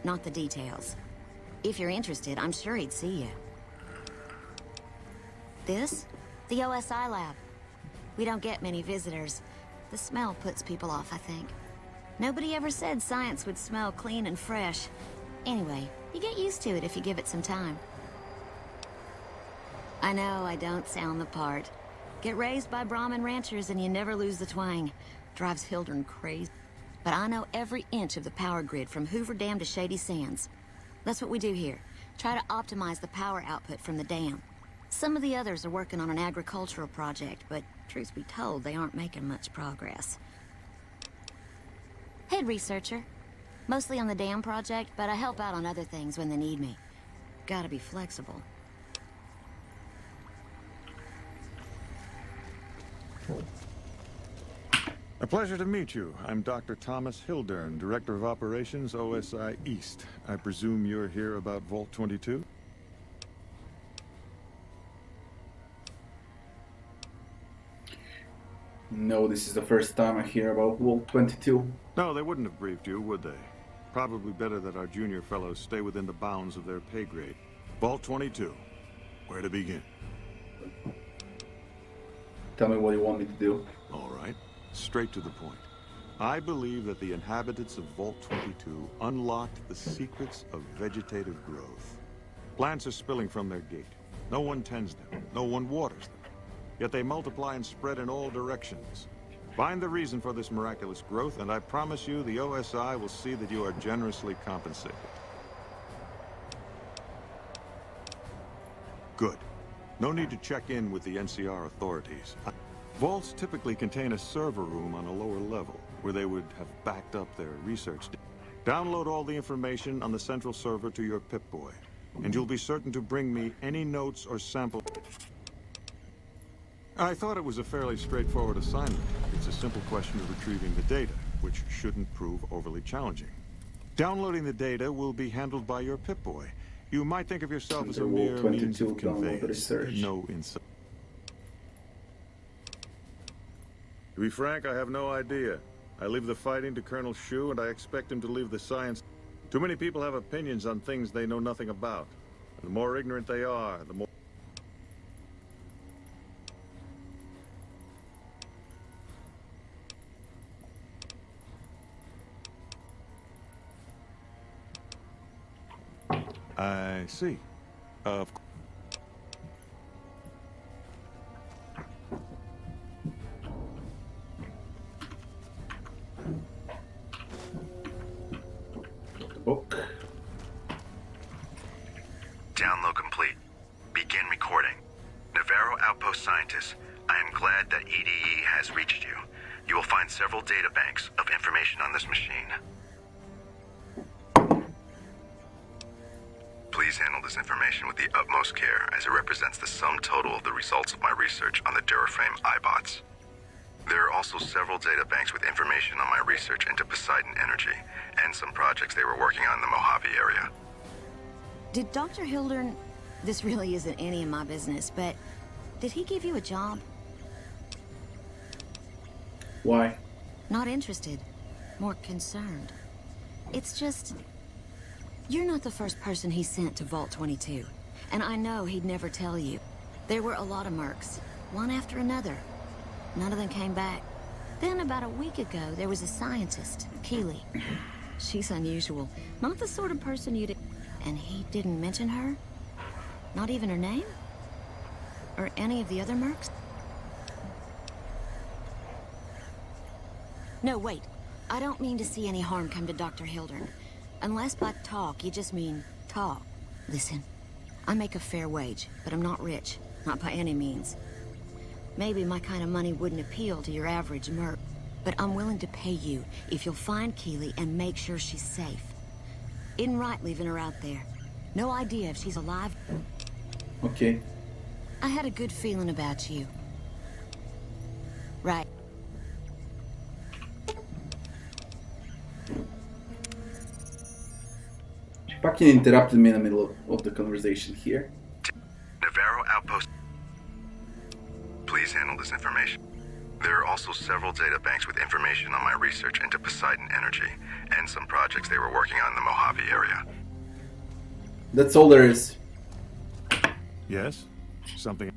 not the details. If you're interested, I'm sure he'd see you. This? The OSI lab. We don't get many visitors. The smell puts people off, I think. Nobody ever said science would smell clean and fresh. Anyway, you get used to it if you give it some time. I know I don't sound the part. Get raised by Brahmin ranchers and you never lose the twang. Drives Hildern crazy. But I know every inch of the power grid from Hoover Dam to Shady Sands. That's what we do here. Try to optimize the power output from the dam. Some of the others are working on an agricultural project, but truth be told, they aren't making much progress. Head researcher. Mostly on the dam project, but I help out on other things when they need me. Gotta be flexible. A pleasure to meet you. I'm Dr. Thomas Hildern, Director of Operations, OSI East. I presume you're here about Vault 22? No, this is the first time I hear about Vault 22. No, they wouldn't have briefed you, would they? Probably better that our junior fellows stay within the bounds of their pay grade. Vault 22. Where to begin? Tell me what you want me to do. All right. Straight to the point. I believe that the inhabitants of Vault 22 unlocked the secrets of vegetative growth. Plants are spilling from their gate. No one tends them. No one waters them. Yet they multiply and spread in all directions. Find the reason for this miraculous growth, and I promise you the OSI will see that you are generously compensated. Good. No need to check in with the NCR authorities. Vaults typically contain a server room on a lower level, where they would have backed up their research. Download all the information on the central server to your Pipboy, and you'll be certain to bring me any notes or samples. I thought it was a fairly straightforward assignment. It's a simple question of retrieving the data, which shouldn't prove overly challenging. Downloading the data will be handled by your Pipboy. You might think of yourself as a mere means of conveyance. No insight. To be frank, I have no idea. I leave the fighting to Colonel Shu, and I expect him to leave the science. Too many people have opinions on things they know nothing about. And the more ignorant they are, the more... I see. Of course. Book. Download complete. Begin recording. Navarro Outpost Scientist, I am glad that EDE has reached you. You will find several data banks of information on this machine. Please handle this information with the utmost care, as it represents the sum total of the results of my research on the Duraframe iBots. There are also several data banks with information on my research into Poseidon Energy, and some projects they were working on in the Mojave area. Did Dr. Hildern... This really isn't any of my business, but... Did he give you a job? Why? Not interested. More concerned. It's just... You're not the first person he sent to Vault 22. And I know he'd never tell you. There were a lot of mercs. One after another. None of them came back. Then about a week ago, there was a scientist, Keeley. She's unusual. Not the sort of person you'd... And he didn't mention her? Not even her name? Or any of the other mercs? No, wait. I don't mean to see any harm come to Dr. Hildern. Unless by talk, you just mean talk. Listen, I make a fair wage, but I'm not rich. Not by any means. Maybe my kind of money wouldn't appeal to your average merc, but I'm willing to pay you if you'll find Keeley and make sure she's safe. Isn't right leaving her out there. No idea if she's alive. Okay. I had a good feeling about you. Right. She fucking interrupted me in the middle of the conversation here. Navarro Outpost. Please handle this information. There are also several data banks with information on my research into Poseidon Energy, and some projects they were working on in the Mojave area. That's all there is. Yes? Something...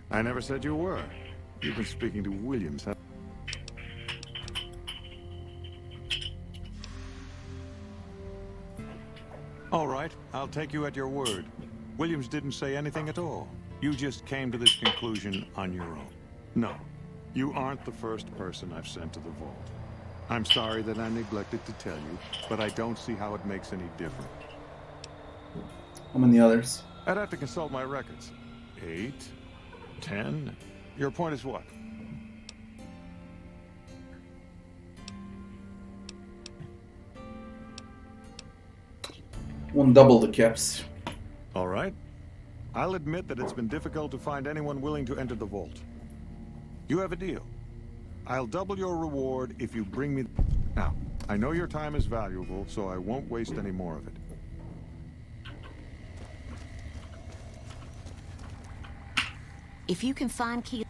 I never said you were. You've been speaking to Williams, huh? All right, I'll take you at your word. Williams didn't say anything at all. You just came to this conclusion on your own. No, you aren't the first person I've sent to the vault. I'm sorry that I neglected to tell you, but I don't see how it makes any difference. How many others? I'd have to consult my records. 8, 10. Your point is what? Won't double the caps. All right. I'll admit that it's been difficult to find anyone willing to enter the vault. You have a deal. I'll double your reward if you bring me... Now, I know your time is valuable, so I won't waste any more of it. If you can find Keeley...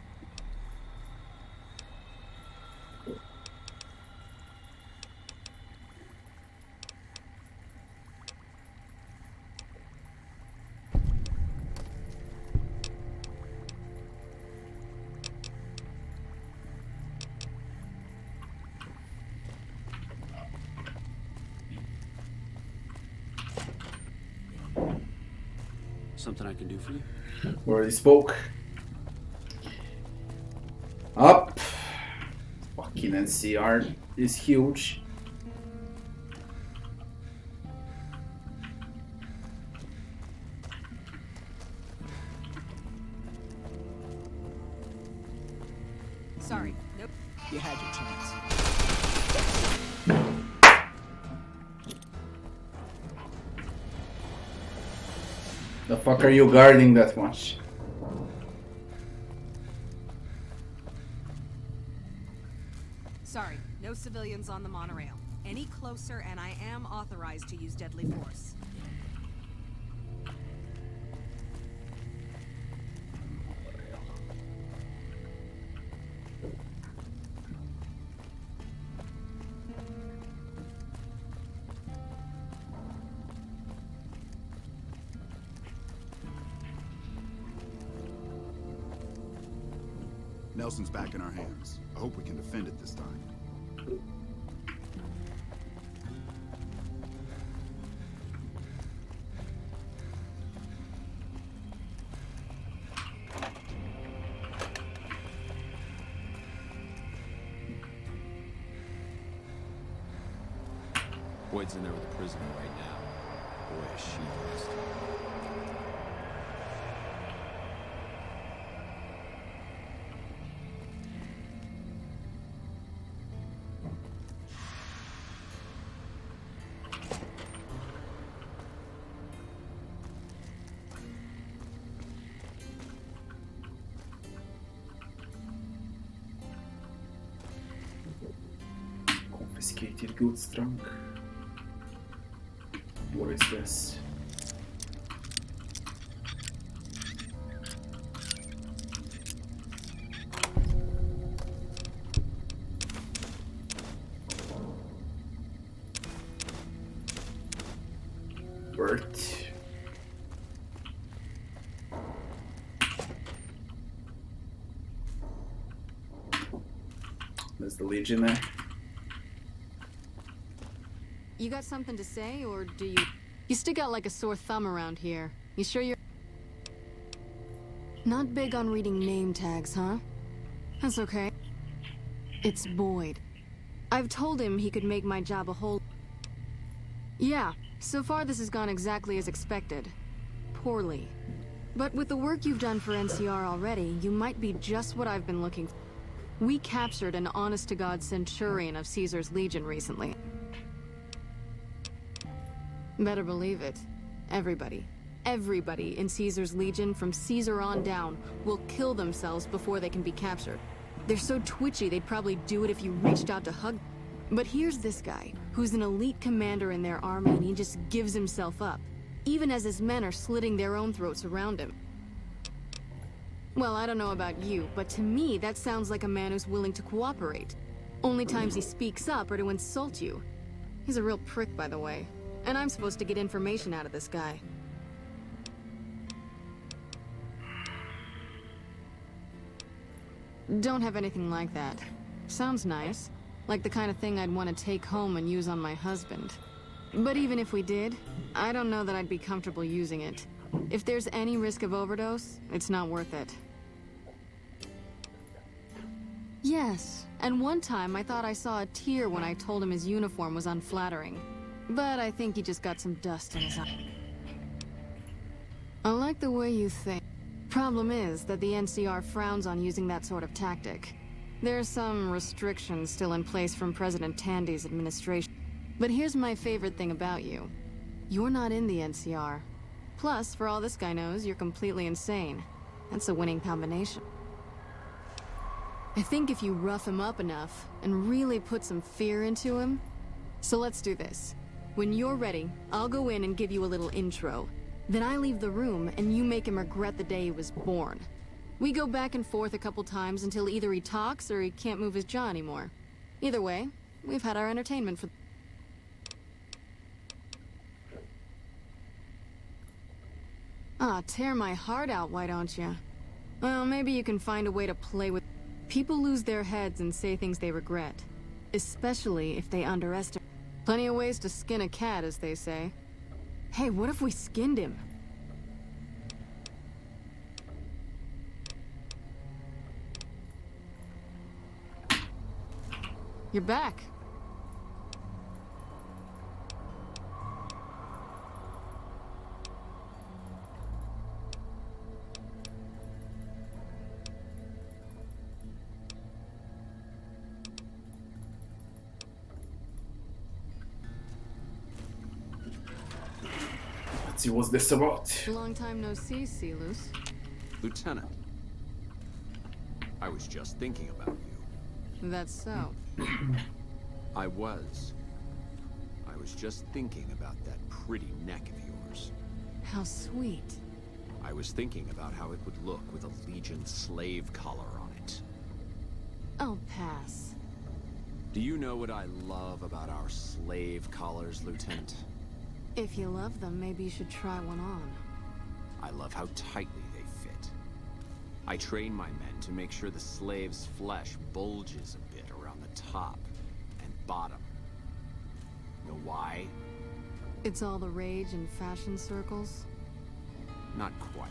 Something I can do for you? Already spoke. Up. Fucking NCR is huge. Sorry, nope. You had your chance. The fuck are you guarding that much? Sorry, no civilians on the monorail. Any closer and I am authorized to use deadly force. Nelson's back in our hands. I hope we can defend it this time. Boyd's in there with the prisoner right now. Boy, is she dressed. Confiscated goods trunk. What is this? Bert. There's the Legion there. You got something to say, or do you... You stick out like a sore thumb around here. You sure you're... Not big on reading name tags, huh? That's okay. It's Boyd. I've told him he could make my job a whole... Yeah, so far this has gone exactly as expected. Poorly. But with the work you've done for NCR already, you might be just what I've been looking for. We captured an honest-to-God Centurion of Caesar's Legion recently. Better believe it. Everybody in Caesar's Legion, from Caesar on down, will kill themselves before they can be captured. They're so twitchy they'd probably do it if you reached out to hug. But here's this guy, who's an elite commander in their army, and he just gives himself up, even as his men are slitting their own throats around him. Well, I don't know about you, but to me that sounds like a man who's willing to cooperate. Only times he speaks up are to insult you. He's a real prick, by the way. And I'm supposed to get information out of this guy. Don't have anything like that. Sounds nice. Like the kind of thing I'd want to take home and use on my husband. But even if we did, I don't know that I'd be comfortable using it. If there's any risk of overdose, it's not worth it. Yes, and one time I thought I saw a tear when I told him his uniform was unflattering. But I think he just got some dust in his eye. I like the way you think. Problem is that the NCR frowns on using that sort of tactic. There's some restrictions still in place from President Tandy's administration. But here's my favorite thing about you. You're not in the NCR. Plus, for all this guy knows, you're completely insane. That's a winning combination. I think if you rough him up enough and really put some fear into him... So let's do this. When you're ready, I'll go in and give you a little intro. Then I leave the room, and you make him regret the day he was born. We go back and forth a couple times until either he talks or he can't move his jaw anymore. Either way, we've had our entertainment for... Ah, tear my heart out, why don't you? Well, maybe you can find a way to play with... People lose their heads and say things they regret. Especially if they underestimate... Plenty of ways to skin a cat, as they say. Hey, what if we skinned him? You're back. Let's see what's this about. Long time no see, Celus. Lieutenant, I was just thinking about you. That's so. I was just thinking about that pretty neck of yours. How sweet. I was thinking about how it would look with a Legion slave collar on it. I'll pass. Do you know what I love about our slave collars, Lieutenant? If you love them, maybe you should try one on. I love how tightly they fit. I train my men to make sure the slave's flesh bulges a bit around the top and bottom. Know why? It's all the rage in fashion circles? Not quite.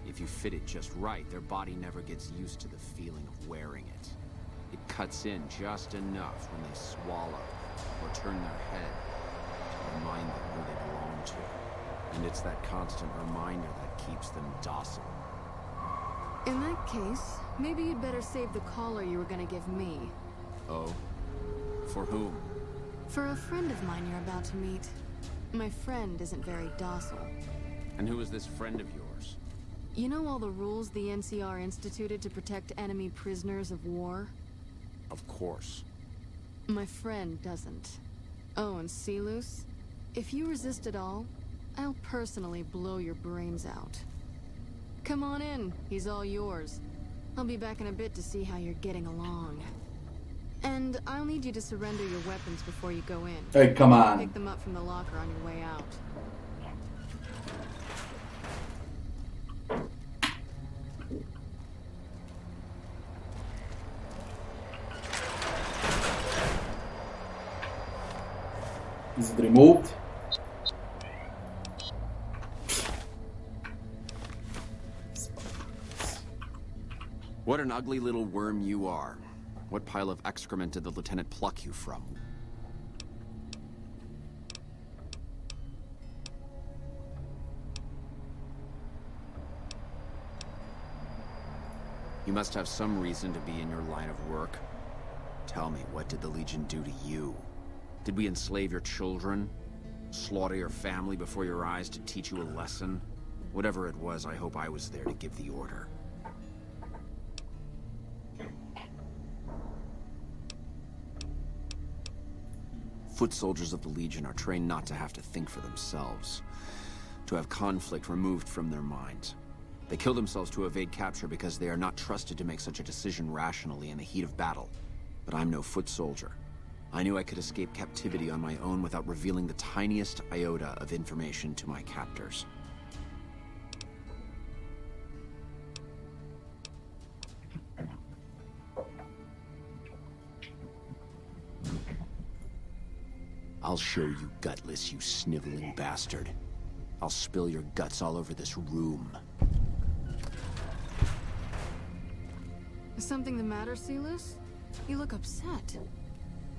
If you fit it just right, their body never gets used to the feeling of wearing it. It cuts in just enough when they swallow or turn their head to remind them who they belong to. And it's that constant reminder that keeps them docile. In that case, maybe you'd better save the collar you were gonna give me. Oh? For whom? For a friend of mine you're about to meet. My friend isn't very docile. And who is this friend of yours? You know all the rules the NCR instituted to protect enemy prisoners of war? Of course. My friend doesn't. Oh, and Silus, if you resist at all, I'll personally blow your brains out. Come on in, he's all yours. I'll be back in a bit to see how you're getting along. And I'll need you to surrender your weapons before you go in. Hey, come on. Pick them up from the locker on your way out. Is it removed? What an ugly little worm you are. What pile of excrement did the lieutenant pluck you from? You must have some reason to be in your line of work. Tell me, what did the Legion do to you? Did we enslave your children? Slaughter your family before your eyes to teach you a lesson? Whatever it was, I hope I was there to give the order. Foot soldiers of the Legion are trained not to have to think for themselves, to have conflict removed from their minds. They kill themselves to evade capture because they are not trusted to make such a decision rationally in the heat of battle. But I'm no foot soldier. I knew I could escape captivity on my own without revealing the tiniest iota of information to my captors. I'll show you gutless, you sniveling bastard. I'll spill your guts all over this room. Is something the matter, Silus? You look upset.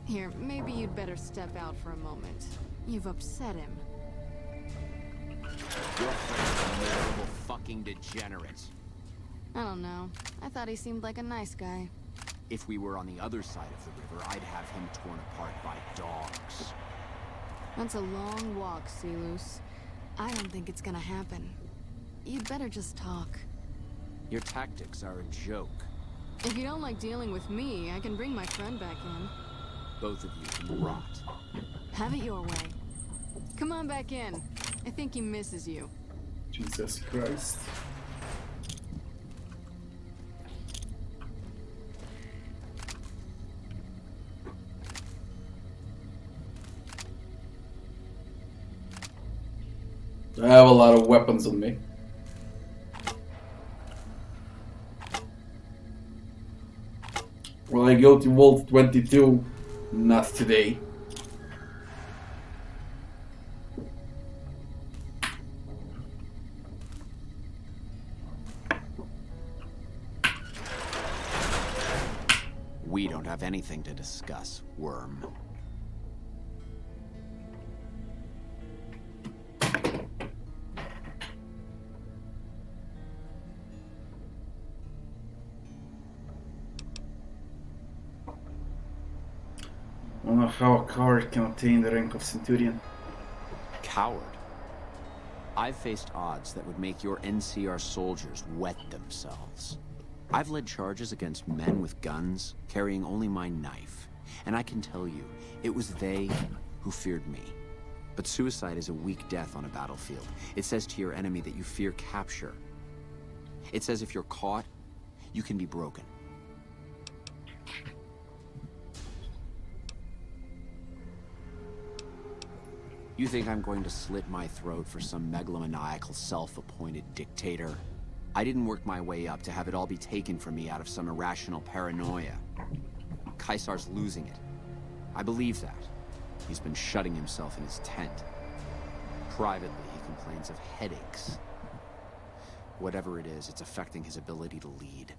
Here, maybe you'd better step out for a moment. You've upset him. Your friend's a miserable fucking degenerate. I don't know. I thought he seemed like a nice guy. If we were on the other side of the river, I'd have him torn apart by dogs. That's a long walk, Silus. I don't think it's gonna happen. You'd better just talk. Your tactics are a joke. If you don't like dealing with me, I can bring my friend back in. Both of you can rot. Have it your way. Come on back in. I think he misses you. Jesus Christ. I have a lot of weapons on me. Will I go to Vault 22? Not today. We don't have anything to discuss, worm. I don't know how a coward can obtain the rank of Centurion. Coward? I've faced odds that would make your NCR soldiers wet themselves. I've led charges against men with guns, carrying only my knife. And I can tell you, it was they who feared me. But suicide is a weak death on a battlefield. It says to your enemy that you fear capture. It says if you're caught, you can be broken. You think I'm going to slit my throat for some megalomaniacal self-appointed dictator? I didn't work my way up to have it all be taken from me out of some irrational paranoia. Caesar's losing it. I believe that. He's been shutting himself in his tent. Privately, he complains of headaches. Whatever it is, it's affecting his ability to lead.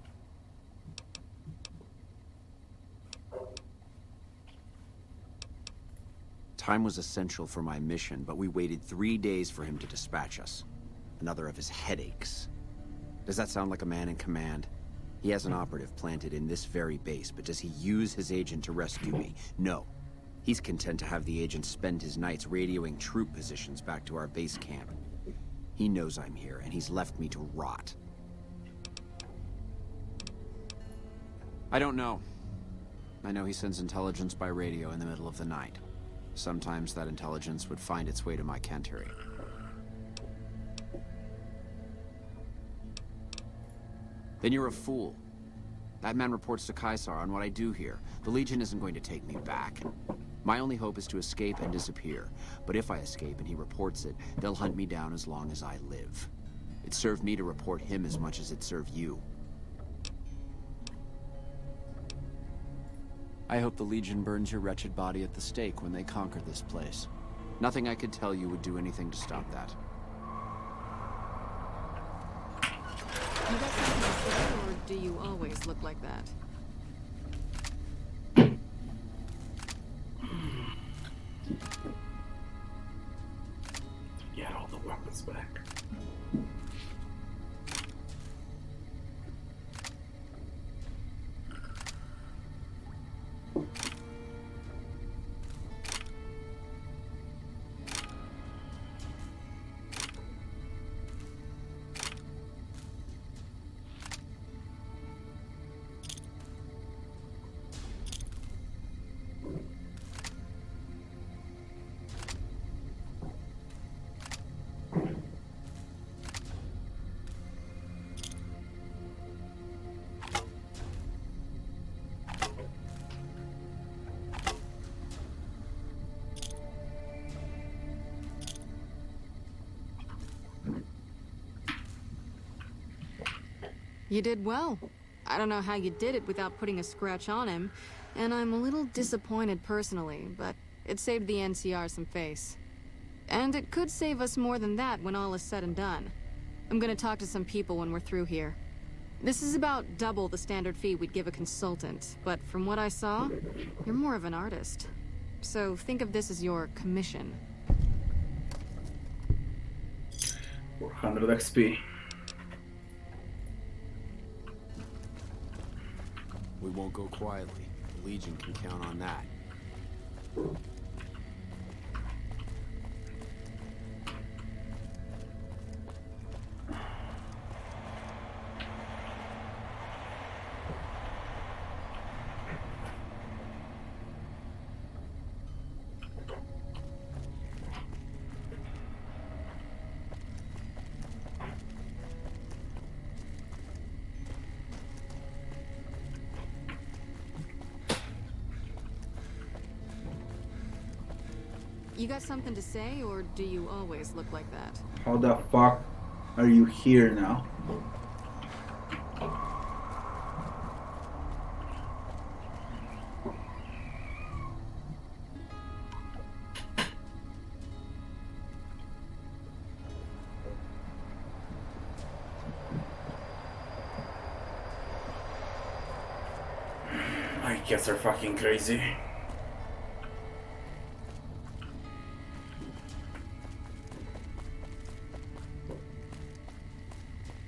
Time was essential for my mission, but we waited 3 days for him to dispatch us. Another of his headaches. Does that sound like a man in command? He has an operative planted in this very base, but does he use his agent to rescue me? No. He's content to have the agent spend his nights radioing troop positions back to our base camp. He knows I'm here, and he's left me to rot. I don't know. I know he sends intelligence by radio in the middle of the night. Sometimes that intelligence would find its way to my cantery. Then you're a fool. That man reports to Caesar on what I do here. The Legion isn't going to take me back. My only hope is to escape and disappear. But if I escape and he reports it, they'll hunt me down as long as I live. It served me to report him as much as it served you. I hope the Legion burns your wretched body at the stake when they conquer this place. Nothing I could tell you would do anything to stop that. You got something to say, or do you always look like that? Get all the weapons back. You did well. I don't know how you did it without putting a scratch on him, and I'm a little disappointed personally, but it saved the NCR some face. And it could save us more than that when all is said and done. I'm gonna talk to some people when we're through here. This is about double the standard fee we'd give a consultant, but from what I saw, you're more of an artist. So think of this as your commission. 400 XP. We won't go quietly. The Legion can count on that. You got something to say, or do you always look like that? How the fuck are you here now? My cats are fucking crazy.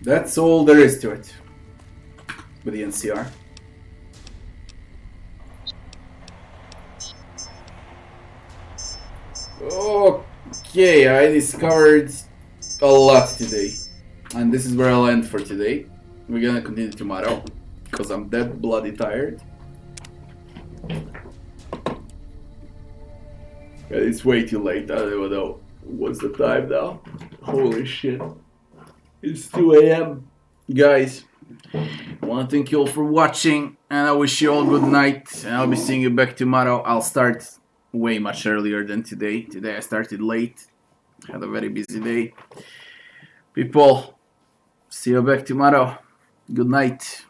That's all there is to it with the NCR. Okay, I discovered a lot today, and this is where I'll end for today. We're gonna continue tomorrow because I'm that bloody tired. It's way too late. I don't even know what's the time now. Holy shit. It's 2 AM. Guys, I want to thank you all for watching, and I wish you all good night, and I'll be seeing you back tomorrow. I'll start way much earlier than today. Today I started late. Had a very busy day. People, see See you back tomorrow. Good night.